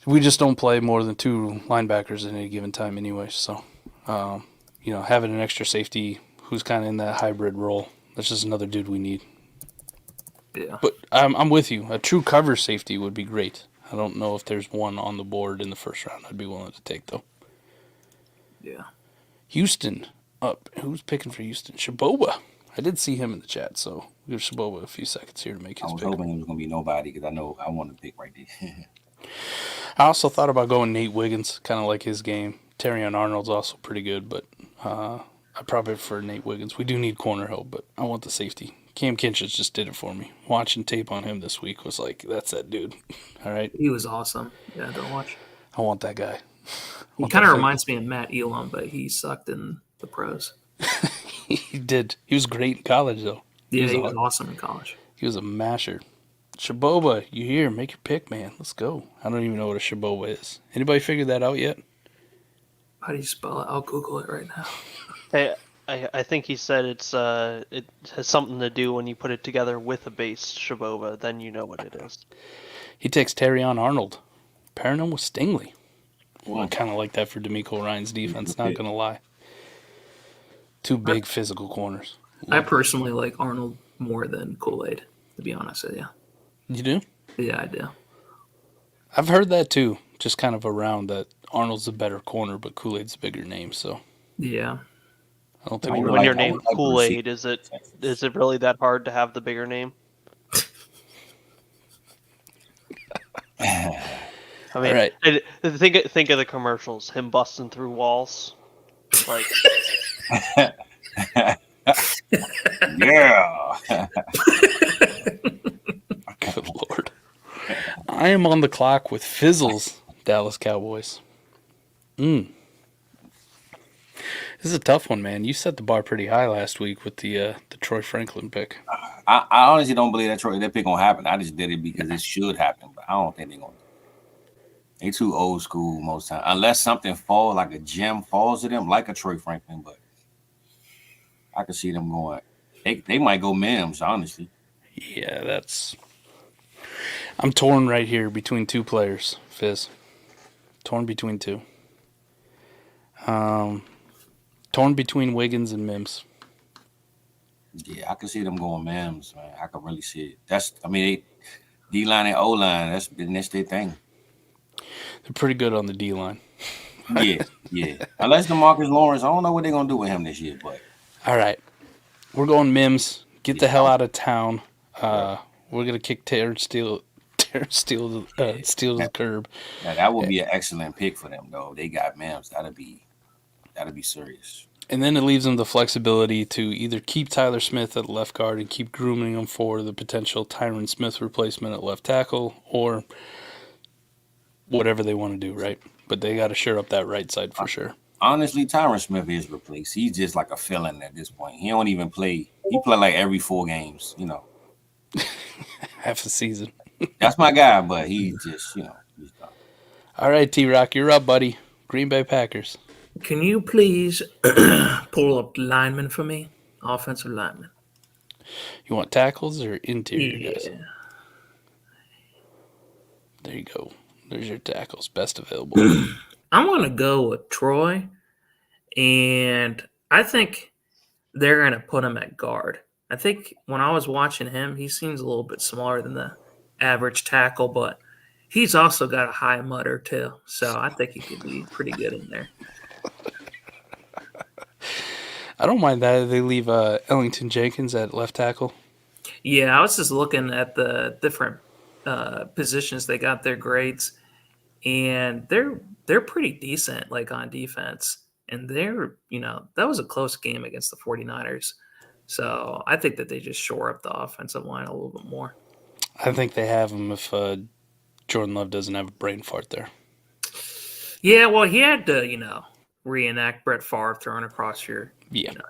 We just don't play more than two linebackers at any given time anyway. So, having an extra safety who's kind of in that hybrid role, that's just another dude we need. Yeah. But I'm with you. A true cover safety would be great. I don't know if there's one on the board in the first round I'd be willing to take, though. Yeah. Houston up. Who's picking for Houston? Shaboba. I did see him in the chat, so we'll give Shaboba a few seconds here to make his pick. I was hoping it was going to be nobody because I wanted to pick right there. I also thought about going Nate Wiggins, kind of like his game. Terrion Arnold's also pretty good, but I probably prefer Nate Wiggins. We do need corner help, but I want the safety. Cam Kinchins just did it for me. Watching tape on him this week was that's that dude. All right. He was awesome. Yeah, don't watch. I want that guy. He kind of reminds me of Matt Elam, but he sucked in the pros. He did. He was great in college, though. Yeah, he was awesome in college. He was a masher. Shaboba, you here? Make your pick, man. Let's go. I don't even know what a Shaboba is. Anybody figured that out yet? How do you spell it? I'll Google it right now. Hey, I think he said it has something to do when you put it together with a base Shaboba, then you know what it is. He takes Terrion Arnold. Pairing him with Stingley. Well, I kind of like that for DeMeco Ryan's defense, not going to lie. Two big physical corners. I personally like Arnold more than Kool-Aid, to be honest with you. You do? Yeah, I do. I've heard that too, just kind of around that Arnold's a better corner, but Kool-Aid's a bigger name, so. Yeah. I don't think when your name's Kool-Aid, is it really that hard to have the bigger name? I mean, right. think of the commercials. Him busting through walls, Yeah. Good Lord. I am on the clock with Fizzles, Dallas Cowboys. This is a tough one, man. You set the bar pretty high last week with the Troy Franklin pick. I honestly don't believe that pick gonna happen. I just did it because it should happen, but I don't think they're gonna. They too old school most times, unless something falls, like a gem falls to them, like a Troy Franklin. But I can see them going. They might go Mims, honestly. Yeah, I'm torn right here between two players, Fizz. Torn between two. Torn between Wiggins and Mims. Yeah, I can see them going Mims, man. I can really see it. D-line and O-line, that's their thing. They're pretty good on the D line. Yeah. Unless DeMarcus Lawrence, I don't know what they're gonna do with him this year, but All right, we're going Mims. Get the Yeah. hell out of town. Right. We're gonna kick Terrence Steele to the curb. Now, that would be an excellent pick for them, though. They got Mims. That'd be serious. And then it leaves them the flexibility to either keep Tyler Smith at left guard and keep grooming him for the potential Tyron Smith replacement at left tackle, or whatever they want to do, right? But they got to shore up that right side for sure. Honestly, Tyron Smith is replaced. He's just like a fill-in at this point. He don't even play. He play like every 4 games, Half a season. That's my guy, but he just, he's done. All right, T-Rock, you're up, buddy. Green Bay Packers. Can you please pull up linemen for me? Offensive linemen. You want tackles or interior guys? Yeah. There you go. There's your tackles. Best available. I'm going to go with Troy, and I think they're going to put him at guard. I think when I was watching him, he seems a little bit smaller than the average tackle, but he's also got a high mutter too. So I think he could be pretty good in there. I don't mind that. They leave Ellington Jenkins at left tackle. Yeah, I was just looking at the different positions they got their grades, and they're pretty decent, like on defense. And that was a close game against the 49ers. So I think that they just shore up the offensive line a little bit more. I think they have him if Jordan Love doesn't have a brain fart there. Yeah, well, he had to, reenact Brett Favre throwing across your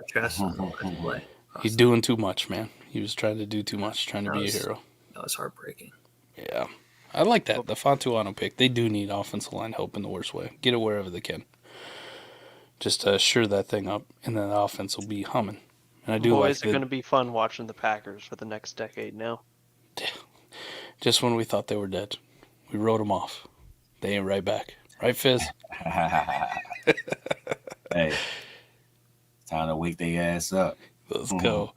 chest on the last play. He's doing too much, man. He was trying to do too much, trying to be a hero. That was heartbreaking. Yeah. I like that. The Fontuano pick. They do need offensive line help in the worst way. Get it wherever they can. Just shore that thing up, and then the offense will be humming. And I do Boys, like it's going to be fun watching the Packers for the next decade now. Just when we thought they were dead, we wrote them off. They ain't right back. Right, Fizz? Hey, time to wake their ass up. Let's go.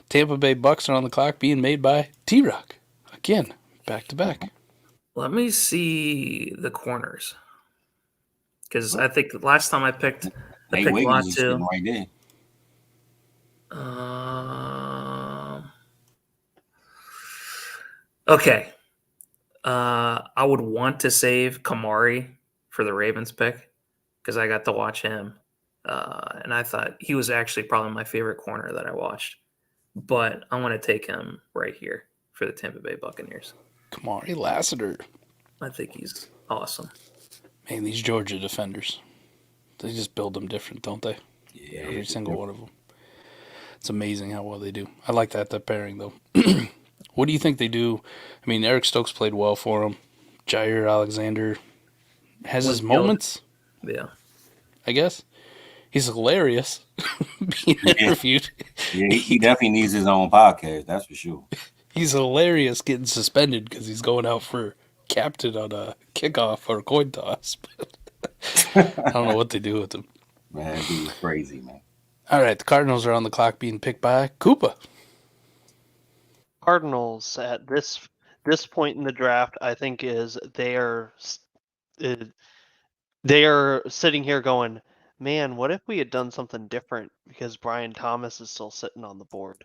Tampa Bay Bucks are on the clock, being made by T-Rock. Again, back to back. Let me see the corners. Because I think the last time I picked Nate Lot Wiggins is too. sitting right there. Okay. I would want to save Kamari for the Ravens pick because I got to watch him. And I thought he was actually probably my favorite corner that I watched. But I want to take him right here for the Tampa Bay Buccaneers. Kamari Lassiter. I think he's awesome. Man, these Georgia defenders, they just build them different, don't they? Yeah, Every single one of them. It's amazing how well they do. I like that pairing, though. What do you think they do? I mean, Eric Stokes played well for him. Jair Alexander has his moments, Yeah. I guess. He's hilarious being interviewed. Yeah, he definitely needs his own podcast, that's for sure. He's hilarious getting suspended because he's going out for captain on a kickoff or a coin toss. I don't know what they do with him. Man, he's crazy, man. All right, the Cardinals are on the clock being picked by Koopa. Cardinals at this point in the draft, I think they are sitting here going, man, what if we had done something different because Brian Thomas is still sitting on the board.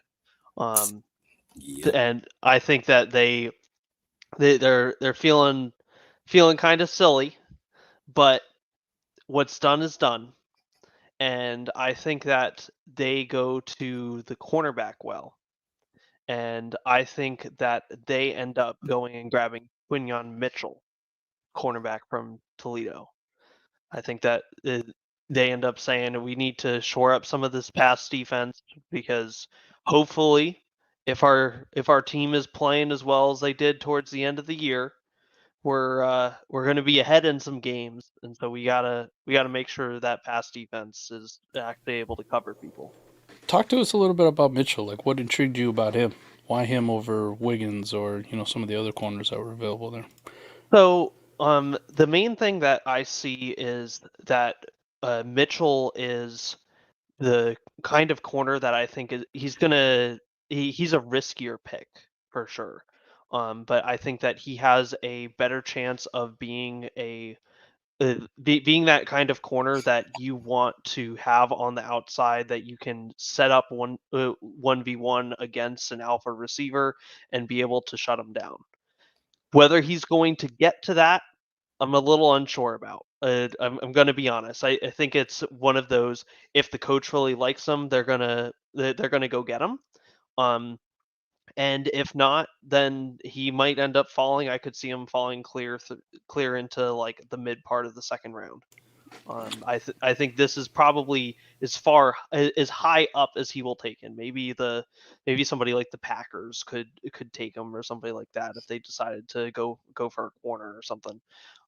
And I think that they're feeling kind of silly, but what's done is done. And I think that they go to the cornerback well. And I think that they end up going and grabbing Quinyon Mitchell, cornerback from Toledo. I think that they end up saying we need to shore up some of this pass defense because hopefully if our team is playing as well as they did towards the end of the year, we're going to be ahead in some games, and so we gotta make sure that pass defense is actually able to cover people. talk to us a little bit about Mitchell. Like, what intrigued you about him? Why him over Wiggins or, some of the other corners that were available there? So, the main thing that I see is that Mitchell is the kind of corner that I think he's a riskier pick for sure. But I think that he has a better chance of being being that kind of corner that you want to have on the outside, that you can set up 1v1 against an alpha receiver and be able to shut him down. Whether he's going to get to that, I'm a little unsure about. I'm going to be honest. I think it's one of those. If the coach really likes him, they're gonna go get him. And if not, then he might end up falling. I could see him falling clear into like the mid part of the second round. I think this is probably as high up as he will take him. Maybe somebody like the Packers could take him, or somebody like that, if they decided to go for a corner or something.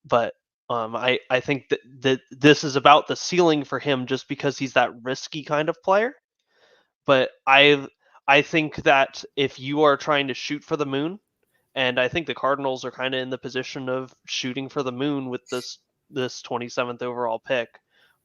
But I think that this is about the ceiling for him, just because he's that risky kind of player. But I think that if you are trying to shoot for the moon, and I think the Cardinals are kind of in the position of shooting for the moon with this 27th overall pick,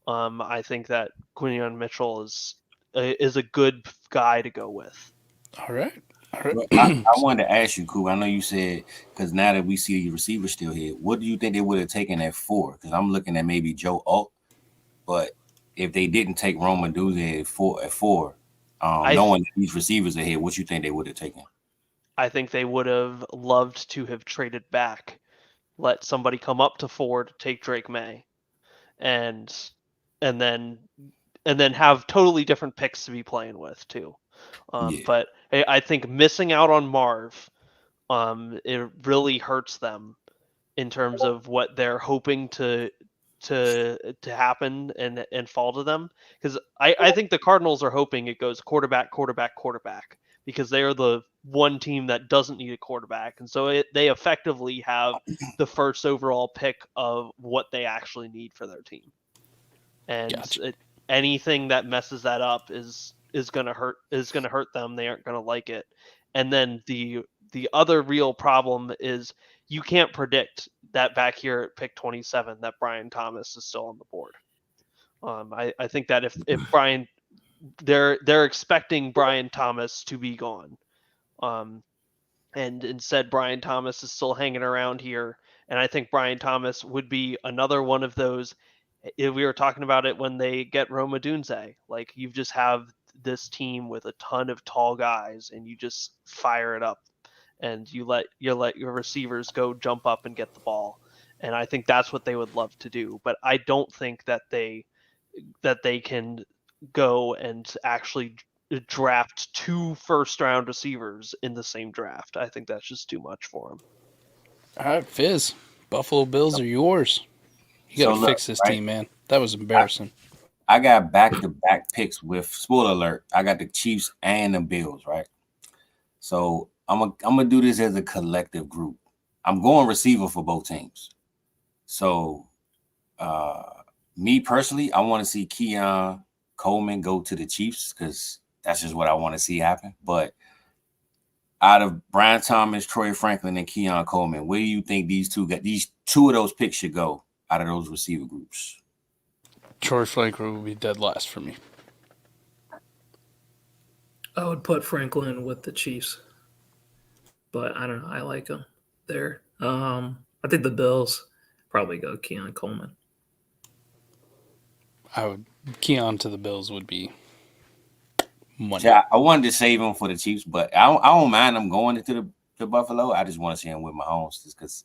I think that Quinyon Mitchell is a good guy to go with. All right. Well, I wanted to ask you, Cool. I know you said, because now that we see your receiver still here, what do you think they would have taken at 4? Because I'm looking at maybe Joe Alt, but if they didn't take Roma Duzé at 4, knowing that these receivers are here, what you think they would have taken? I think they would have loved to have traded back, let somebody come up to 4 to take Drake May, and then have totally different picks to be playing with too. But I think missing out on Marv, it really hurts them in terms of what they're hoping to happen and fall to them. Because I think the Cardinals are hoping it goes quarterback, because they are the one team that doesn't need a quarterback, and so they effectively have the first overall pick of what they actually need for their team. And Gotcha. Anything that messes that up is gonna hurt them. They aren't gonna like it. And then the other real problem is you can't predict that back here at pick 27 that Brian Thomas is still on the board. I think that if Brian, they're expecting Brian Thomas to be gone, and instead Brian Thomas is still hanging around here. And I think Brian Thomas would be another one of those. We were talking about it when they get Roma Dunze. Like, you just have this team with a ton of tall guys, and you just fire it up, and you let your receivers go jump up and get the ball. And I think that's what they would love to do. But I don't think that they can go and actually draft 2 first-round receivers in the same draft. I think that's just too much for them. All right, Fizz. Buffalo Bills are yours. You got to fix this team, man. That was embarrassing. I got back-to-back picks with, spoiler alert, I got the Chiefs and the Bills, right? So I'm gonna do this as a collective group. I'm going receiver for both teams. So me personally, I want to see Keon Coleman go to the Chiefs, because that's just what I want to see happen. But out of Brian Thomas, Troy Franklin, and Keon Coleman, where do you think these two of those picks should go out of those receiver groups? Troy Franklin would be dead last for me. I would put Franklin with the Chiefs, but I don't know. I like him there. I think the Bills probably go Keon Coleman. Keon to the Bills would be money. Yeah, I wanted to save him for the Chiefs, but I don't mind him going into the Buffalo. I just want to see him with Mahomes, just because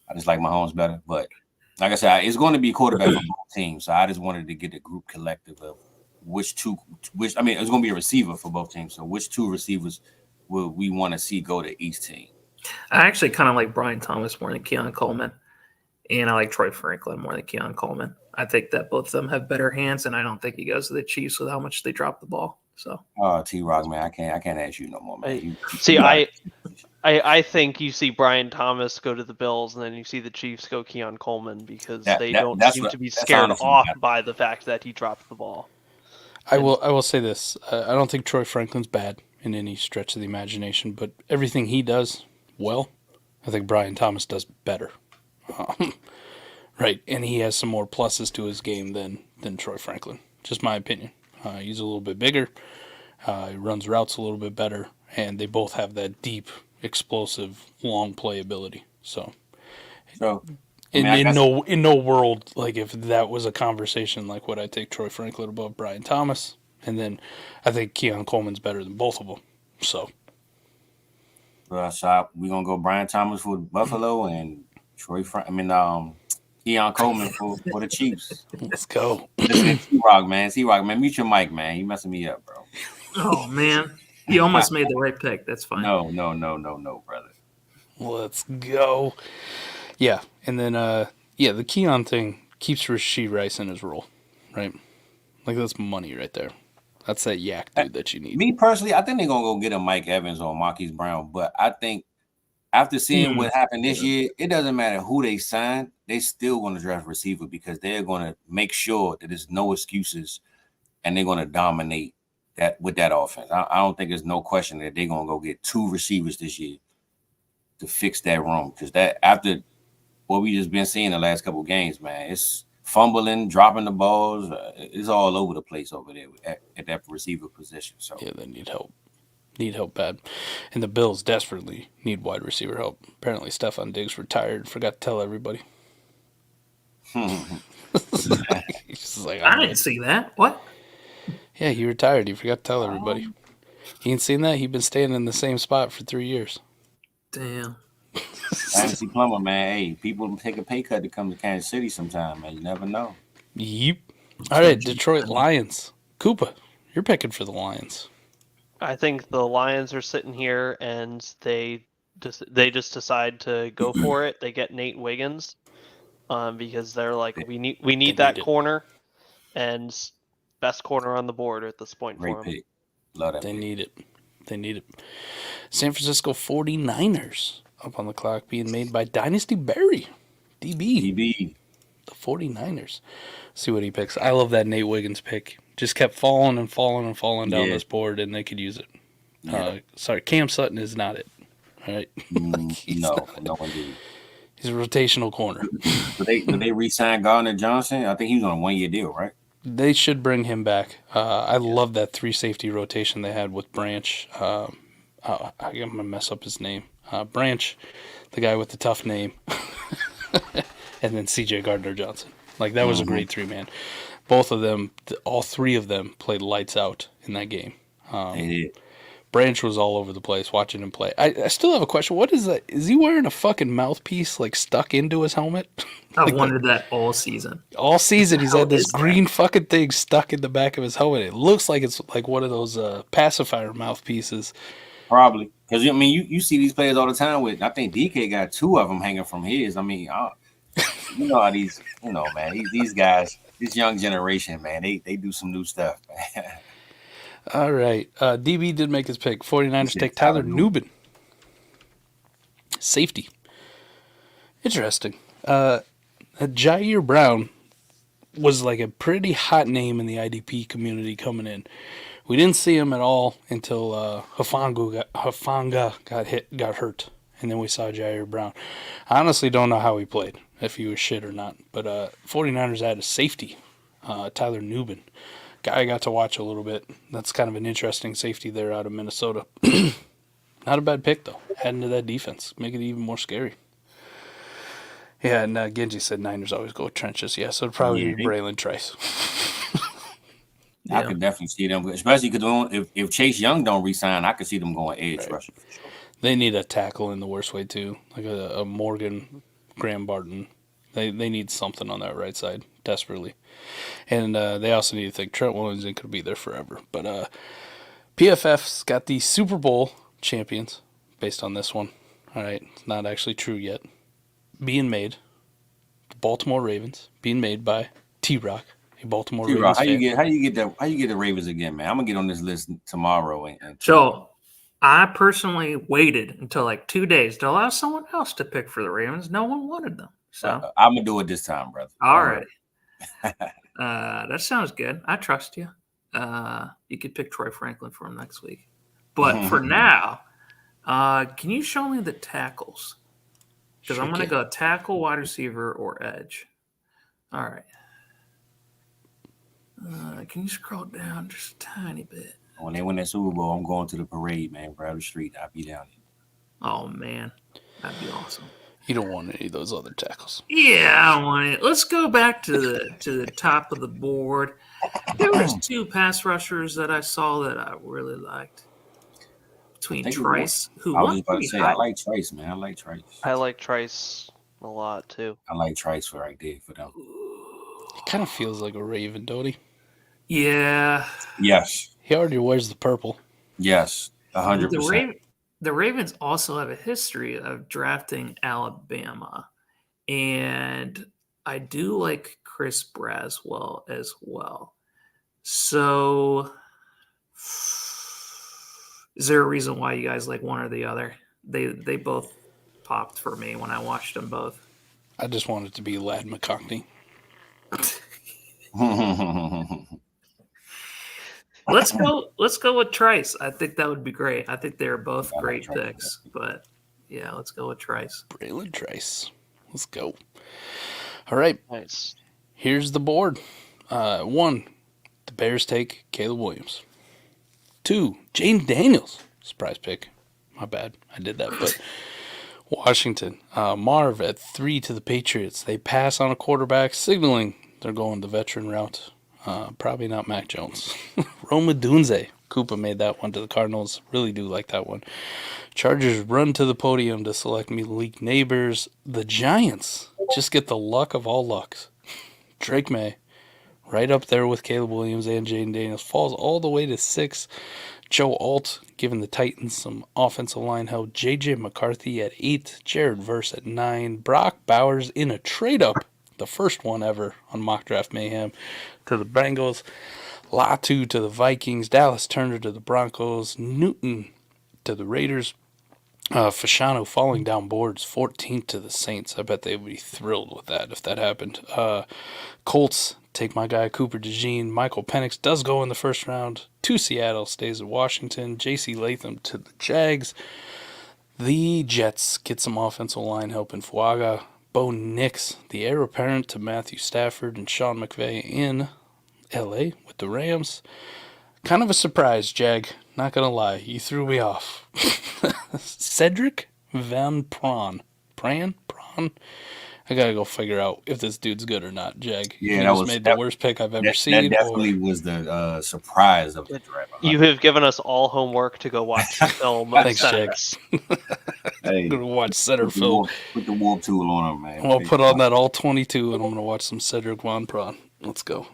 I just like Mahomes better. But like I said, it's going to be quarterback for both teams, so I just wanted to get a group collective of it's going to be a receiver for both teams. So which 2 receivers will we want to see go to each team? I actually kind of like Brian Thomas more than Keon Coleman, and I like Troy Franklin more than Keon Coleman. I think that both of them have better hands, and I don't think he goes to the Chiefs with how much they drop the ball. So, T-Rock, man, I can't ask you no more, man. I think you see Brian Thomas go to the Bills, and then you see the Chiefs go Keon Coleman, because they don't seem to be scared off by the fact that he dropped the ball. I will say this. I don't think Troy Franklin's bad in any stretch of the imagination, but everything he does well, I think Brian Thomas does better. Right, and he has some more pluses to his game than Troy Franklin. Just my opinion. He's a little bit bigger. He runs routes a little bit better, and they both have that deep, explosive, long play ability. So in no world, like if that was a conversation, like would I take Troy Franklin above Brian Thomas? And then I think Keon Coleman's better than both of them. So we're gonna go Brian Thomas for Buffalo and Keon Coleman for the Chiefs. Let's go. Listen, T-Rock, man, mute your mic, man. You messing me up, bro. Oh man, you almost made the right pick. That's fine. No, brother. Let's go. Yeah, and then the Keon thing keeps Rashee Rice in his role, right? Like that's money right there. That's that yak dude that you need. Me personally, I think they're gonna go get a Mike Evans or Marquise Brown, but I think after seeing what happened this year, it doesn't matter who they sign, they still gonna draft a receiver because they're gonna make sure that there's no excuses and they're gonna dominate that with that offense. I don't think there's no question that they're gonna go get 2 receivers this year to fix that room because that after what we just been seeing the last couple of games, man, it's fumbling, dropping the balls. It's all over the place over there at that receiver position. So yeah, they need help. Need help bad. And the Bills desperately need wide receiver help. Apparently Stephon Diggs retired. Forgot to tell everybody. He's like, I didn't see that. What? Yeah, he retired. He forgot to tell everybody. He ain't seen that? He'd been staying in the same spot for 3 years. Damn. Dynasty Plumber, man. Hey, people take a pay cut to come to Kansas City sometime, man. You never know. Yep. All right, Detroit Lions. Koopa, you're picking for the Lions. I think the Lions are sitting here and they just decide to go for it. They get Nate Wiggins because they're like, we need that corner, and best corner on the board at this point Great for them. pick. Love that. They need it. San Francisco 49ers up on the clock, being made by Dynasty Barry, DB. The 49ers. See what he picks. I love that Nate Wiggins pick. Just kept falling down this board, and they could use it. Yeah. Sorry, Cam Sutton is not it. All right? No one did. He's a rotational corner. Did they re-sign Gardner Johnson? I think he was on a 1-year deal, right? They should bring him back. I love that 3-safety rotation they had with Branch. I'm going to mess up his name. Branch, the guy with the tough name. And then C.J. Gardner Johnson. Like, that was a great 3-man. Both of them, all 3 of them played lights out in that game. They did. Branch was all over the place watching him play. I still have a question. What is that? Is he wearing a fucking mouthpiece, like, stuck into his helmet? I've wondered that all season. All season, he's had this green fucking thing stuck in the back of his helmet. It looks like it's like one of those pacifier mouthpieces. Probably. Because, I mean, you see these players all the time with, I think DK got 2 of them hanging from his. I mean, you know how these, man, these guys, this young generation, man, they do some new stuff, man. All right. DB did make his pick. 49ers take Tyler Nubin. Safety. Interesting. Jair Brown was like a pretty hot name in the IDP community coming in. We didn't see him at all until Hufanga got hurt, and then we saw Jair Brown. I honestly don't know how he played, if he was shit or not. But 49ers had a safety, Tyler Nubin. Guy I got to watch a little bit. That's kind of an interesting safety there out of Minnesota. Not a bad pick, though. Adding to that defense. Make it even more scary. Yeah, and Genji said Niners always go trenches. Yeah, so it'd probably be Braylon Trice. I could definitely see them, especially because if Chase Young don't resign, I could see them going edge rusher for sure. They need a tackle in the worst way, too. Like a Morgan, Graham Barton. They need something on that right side, desperately. And they also need to think Trent Williams could be there forever. But PFF's got the Super Bowl champions based on this one. All right, it's not actually true yet. Being made, the Baltimore Ravens, being made by T-Rock, a Baltimore Ravens fan. How you get the Ravens again, man? I'm gonna get on this list tomorrow. So I personally waited until like 2 days to allow someone else to pick for the Ravens. No one wanted them. So I'm gonna do it this time, brother. All right. That sounds good. I trust you. you could pick Troy Franklin for him next week. But for now, can you show me the tackles? Because I'm going to go tackle, wide receiver, or edge. All right. Can you scroll down just a tiny bit? When they win that Super Bowl, I'm going to the parade, man. Bradley Street. I'll be down there. Oh, man. That'd be awesome. You don't want any of those other tackles. Yeah, I don't want it. Let's go back to the top of the board. There was 2 pass rushers that I saw that I really liked. Between Trice, who I won was about to say, I like Trice, man. I like Trice. I like Trice a lot too. I like Trice for right there for them. He kind of feels like a Raven, don't he? Yeah. Yes. He already wears the purple. Yes. 100%. The Ravens also have a history of drafting Alabama. And I do like Chris Braswell as well. So is there a reason why you guys like one or the other? They both popped for me when I watched them both. I just want it to be Lad McConkney. Let's go with Trice. I think that would be great. I think they're both great picks. But yeah, let's go with Trice. Braylon Trice. Let's go. All right. Nice. Here's the board. 1, the Bears take Caleb Williams. 2, Jane Daniels. Surprise pick. My bad. I did that. But Washington. Marv at 3 to the Patriots. They pass on a quarterback, signaling they're going the veteran route. Probably not Mac Jones. Roma Dunze. Koopa made that one to the Cardinals. Really do like that one. Chargers run to the podium to select Malik Neighbors. The Giants just get the luck of all lucks. Drake May, right up there with Caleb Williams and Jaden Daniels, falls all the way to 6. Joe Alt giving the Titans some offensive line help. J.J. McCarthy at 8. Jared Verse at 9. Brock Bowers in a trade-up, the first one ever on Mock Draft Mayhem, to the Bengals. Latu to the Vikings. Dallas Turner to the Broncos. Newton to the Raiders. Fasciano falling down boards, 14th to the Saints. I bet they would be thrilled with that if that happened. Colts take my guy Cooper DeJean. Michael Penix does go in the first round to Seattle, stays at Washington. J.C. Latham to the Jags. The Jets get some offensive line help in Fuaga. Bo Nix, the heir apparent to Matthew Stafford and Sean McVay in L.A. with the Rams. Kind of a surprise, Jag. Not going to lie. You threw me off. Cedric Van Prawn. Prawn? I got to go figure out if this dude's good or not, Jag. Yeah, that was made the worst pick I've ever seen. That definitely was the surprise of the draft. You have given us all homework to go watch the film. Thanks, Jag. Hey, I'm going to watch center film. Put the warp tool on him, man. I'll put on that all 22 and I'm going to watch some Cedric Van Prawn. Let's go.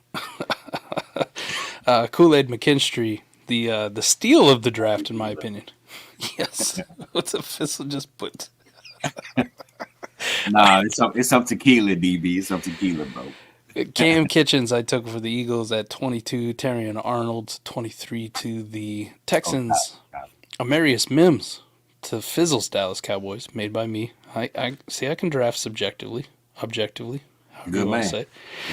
Kool-Aid McKinstry, the steal of the draft, in my opinion. Yes. What's a Fizzle just put? Nah, it's some tequila, DB. It's some tequila, bro. Cam Kitchens I took for the Eagles at 22. Terrion Arnold, 23 to the Texans. Amarius Mims to Fizzle's Dallas Cowboys, made by me. I see I can draft subjectively, objectively. Good man. Good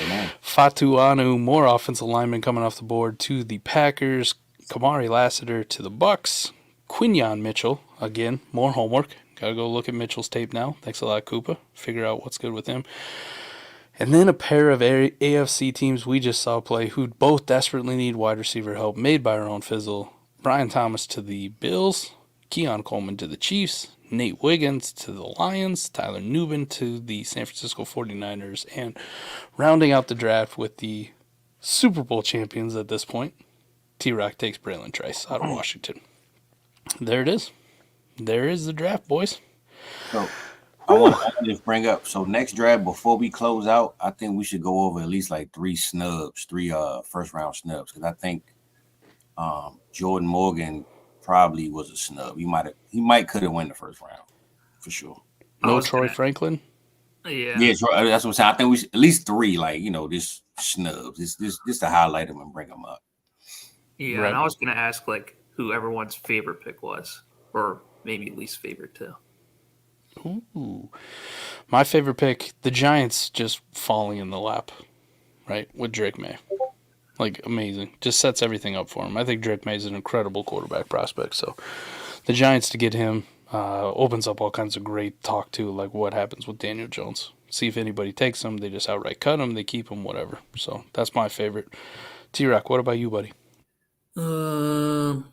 man. Fatu Anu, more offensive linemen coming off the board to the Packers. Kamari Lassiter to the Bucks. Quinyon Mitchell, again, more homework. Gotta go look at Mitchell's tape now. Thanks a lot, Koopa. Figure out what's good with him. And then a pair of AFC teams we just saw play who both desperately need wide receiver help, made by our own Fizzle. Brian Thomas to the Bills. Keon Coleman to the Chiefs. Nate Wiggins to the Lions. Tyler Nubin to the San Francisco 49ers. And rounding out the draft with the Super Bowl champions at this point, T-Rock takes Braylon Trice out of Washington. There it is. There is the draft, boys. So I want to just bring up, so next draft, before we close out, I think we should go over at least like 3 first round snubs, because I think Jordan Morgan probably was a snub. He could have won the first round for sure. No Troy Franklin. Yeah, that's what I'm saying. I think we should at least 3, just snubs. Just to highlight them and bring them up. Yeah, Right. and I was gonna ask who everyone's favorite pick was, or maybe least favorite too. Ooh. My favorite pick, the Giants just falling in the lap, right, with Drake May. Like, amazing. Just sets everything up for him. I think Drake May is an incredible quarterback prospect. So the Giants to get him opens up all kinds of great talk, too, like what happens with Daniel Jones. See if anybody takes him. They just outright cut him. They keep him, whatever. So that's my favorite. T-Rock, what about you, buddy? Are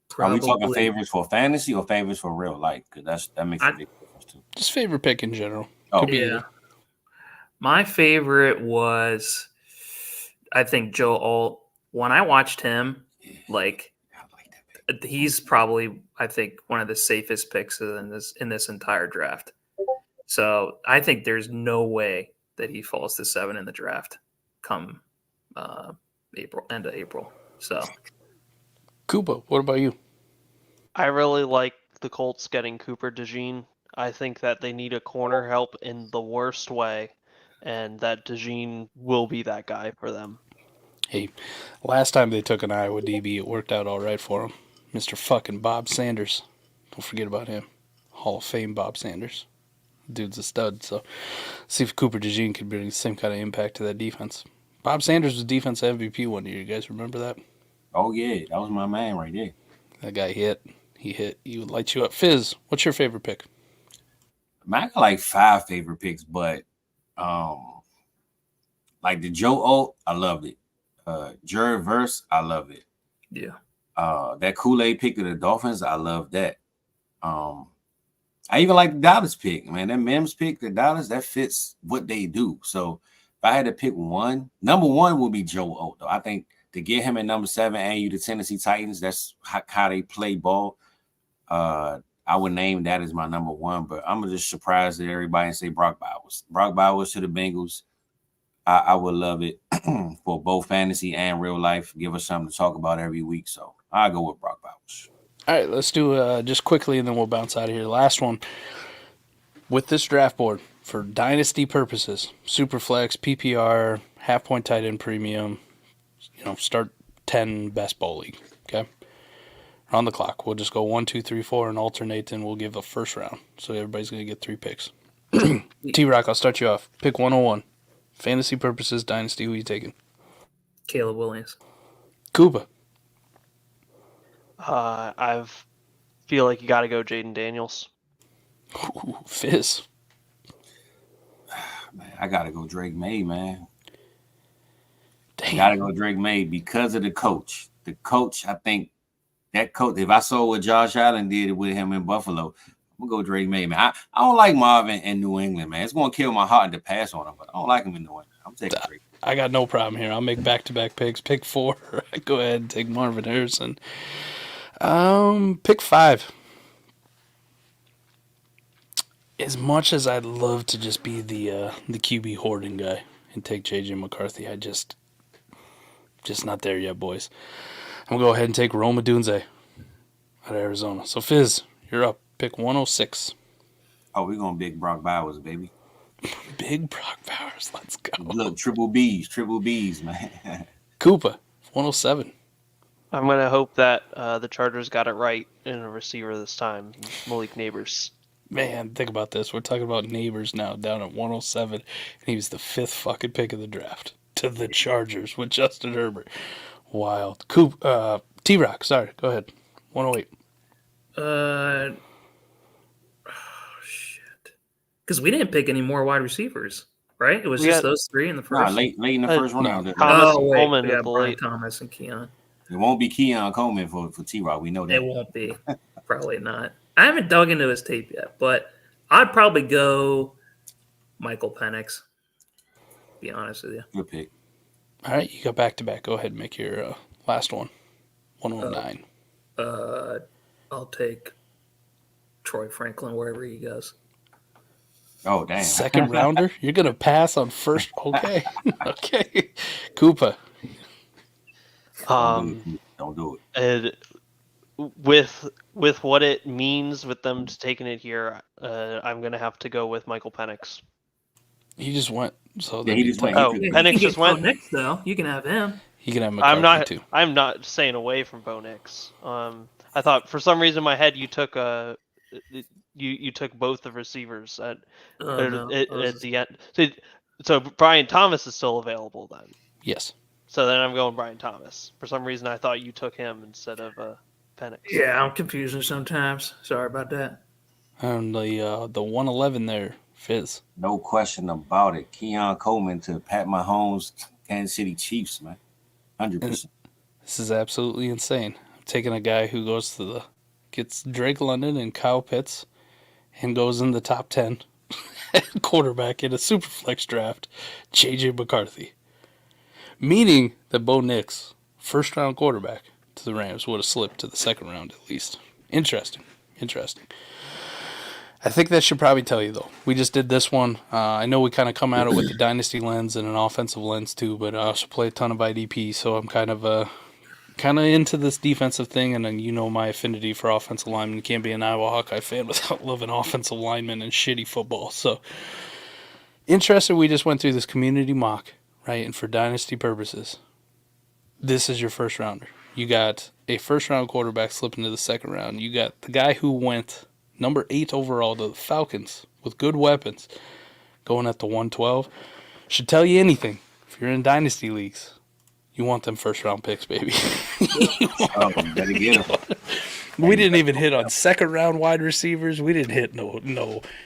Probably. we talking favorites for fantasy or favorites for real life? Because that makes a big difference too. Just favorite pick in general. Oh, Could be Yeah. either. My favorite was, I think, Joe Alt. When I watched him, like, I like that pick. he's probably, I think, one of the safest picks in this entire draft. So I think there's no way that he falls to 7 in the draft come end of April. So Koopa, what about you? I really like the Colts getting Cooper DeJean. I think that they need a corner help in the worst way, and that DeJean will be that guy for them. Hey, last time they took an Iowa DB, it worked out all right for him. Mr. fucking Bob Sanders. Don't forget about him. Hall of Fame Bob Sanders. Dude's a stud, so see if Cooper DeJean could bring the same kind of impact to that defense. Bob Sanders was defense MVP one year. You guys remember that? Oh yeah, that was my man right there. That guy hit. He hit. He would light you up. Fizz, what's your favorite pick? Man, I got like 5 favorite picks, but like the Joe Alt, I loved it. Jared Verse, I love it. yeah, That Kool-Aid pick of the Dolphins, I love that. I even like the Dallas pick, man. That Mims pick, the Dallas, that fits what they do. So if I had to pick one, number 1 would be Joe Alt, though. I think to get him at number 7 and you the Tennessee Titans, that's how they play ball. I would name that as my number 1, but I'm just surprised that everybody and say Brock Bowers. Brock Bowers to the Bengals. I would love it for both fantasy and real life. Give us something to talk about every week. So I'll go with Brock Bowers. All right, let's do just quickly, and then we'll bounce out of here. Last one. With this draft board, for dynasty purposes, Superflex, PPR, half-point tight end premium, start 10 best ball league, okay? On the clock. We'll just go 1, 2, 3, 4 and alternate, and we'll give a first round. So everybody's going to get 3 picks. T-Rock, I'll start you off. Pick 101. Fantasy purposes, dynasty, who are you taking? Caleb Williams. Koopa. I feel like you got to go Jaden Daniels. Ooh, Fizz. Man, I got to go Drake May, man. Damn. Got to go Drake May because of the coach. The coach, I think, that coach, if I saw what Josh Allen did with him in Buffalo, I'm going to go Drake May, man. I don't like Marvin in New England, man. It's going to kill my heart to pass on him, but I don't like him in New England. I'm taking Drake. I got no problem here. I'll make back-to-back picks. Pick 4. Go ahead and take Marvin Harrison. Pick 5. As much as I'd love to just be the QB hoarding guy and take J.J. McCarthy, I just not there yet, boys. I'm going to go ahead and take Roma Dunze out of Arizona. So, Fizz, you're up. Pick 106. Oh, we're going big Brock Bowers, baby. Big Brock Bowers. Let's go. Look, triple Bs, man. Koopa, 107. I'm going to hope that the Chargers got it right in a receiver this time, Malik Neighbors. Man, think about this. We're talking about Neighbors now down at 107, and he was the 5th fucking pick of the draft to the Chargers with Justin Herbert. Wild. T-Rock, sorry. Go ahead. 108. Shit. Because we didn't pick any more wide receivers, right? It was just those 3 in the first. Late in the first round. Thomas we Coleman at got the Brian late. Thomas and Keon. It won't be Keon Coleman for T-Rock. We know that. It won't be. Probably not. I haven't dug into his tape yet, but I'd probably go Michael Penix. Be honest with you. Good pick. All right, you got back-to-back. Go ahead and make your last one. 109. I'll take Troy Franklin wherever he goes. Oh, damn. Second rounder? You're going to pass on first? Okay. Okay. Koopa. Don't do it. And with what it means with them taking it here, I'm going to have to go with Michael Penix. He just went. So Yeah, he just went. Oh, He picked- Penix you can just went. Bo Nix, though. You can have him. he can have McCarthy, too. I'm not staying away from Bo Nix. I thought for some reason in my head you took you took both the receivers at No. the end. So Brian Thomas is still available then. Yes. So then I'm going Brian Thomas. For some reason, I thought you took him instead of Penix. Yeah, I'm confusing sometimes. Sorry about that. And the 111 there, Fizz. No question about it. Keon Coleman to Pat Mahomes, Kansas City Chiefs, man. 100%. This is absolutely insane. I'm taking a guy who gets Drake London and Kyle Pitts and goes in the top 10 quarterback in a super flex draft, J.J. McCarthy. Meaning that Bo Nix, first round quarterback to the Rams, would have slipped to the second round at least. Interesting. I think that should probably tell you, though. We just did this one. I know we kind of come at it with the Dynasty lens and an offensive lens, too, but I also play a ton of IDP, so I'm kind of into this defensive thing, and then you know my affinity for offensive linemen. You can't be an Iowa Hawkeye fan without loving offensive linemen and shitty football. So, interested, we just went through this community mock, right? And for Dynasty purposes, this is your first rounder. You got a first-round quarterback slipping to the second round. You got the guy who went number 8 overall to the Falcons with good weapons, going at the 112. Should tell you anything. If you're in Dynasty leagues, you want them first-round picks, baby. Better get them. We didn't even hit on second-round wide receivers. We didn't hit no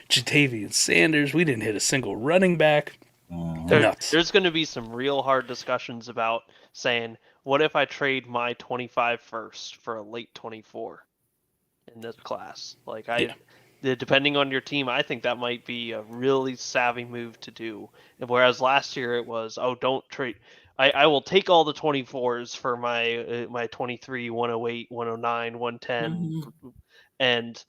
Jatavian Sanders. We didn't hit a single running back. Nuts. There's going to be some real hard discussions about saying, what if I trade my 25 first for a late 24? In this class, depending on your team, I think that might be a really savvy move to do. And whereas last year it was, don't trade. I will take all the 24s for my 23, 108, 109, 110, and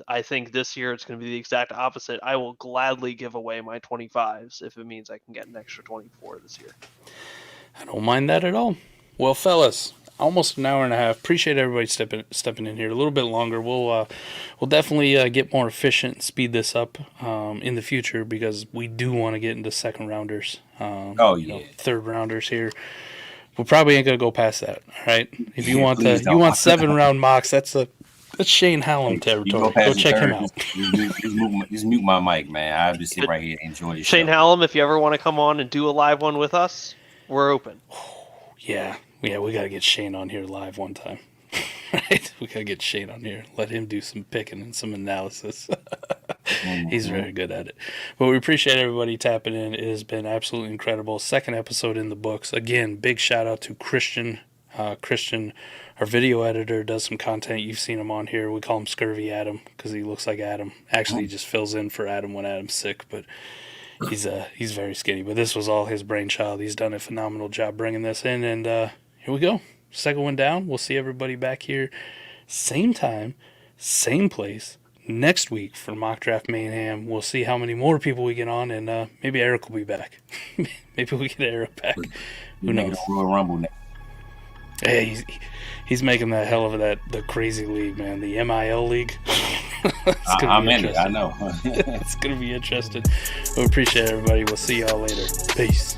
I think this year it's going to be the exact opposite. I will gladly give away my 25s if it means I can get an extra 24 this year. I don't mind that at all. Well, fellas, almost an hour and a half. Appreciate everybody stepping in here a little bit longer. We'll definitely get more efficient and speed this up in the future because we do want to get into second rounders. Third rounders here. We probably ain't gonna go past that. All right. If you want 7-round mocks, that's Shane Hallam territory. Go check him out. Just mute my mic, man. I'll just sit right here and enjoy the show. Shane Hallam, if you ever want to come on and do a live one with us, we're open. Yeah, we got to get Shane on here live one time. Right? We got to get Shane on here. Let him do some picking and some analysis. He's very good at it. But we appreciate everybody tapping in. It has been absolutely incredible. Second episode in the books. Again, big shout out to Christian. Christian, our video editor, does some content. You've seen him on here. We call him Scurvy Adam because he looks like Adam. Actually, he just fills in for Adam when Adam's sick, but he's very skinny. But this was all his brainchild. He's done a phenomenal job bringing this in, and here we go. Second one down. We'll see everybody back here same time, same place next week for Mock Draft Mayhem. We'll see how many more people we get on, and maybe Eric will be back. Maybe we get Eric back. Who knows? Royal Rumble next. Hey, he's making that hell of the crazy league, man. The MIL league. I'm in it. I know. It's going to be interesting. We appreciate everybody. We'll see y'all later. Peace.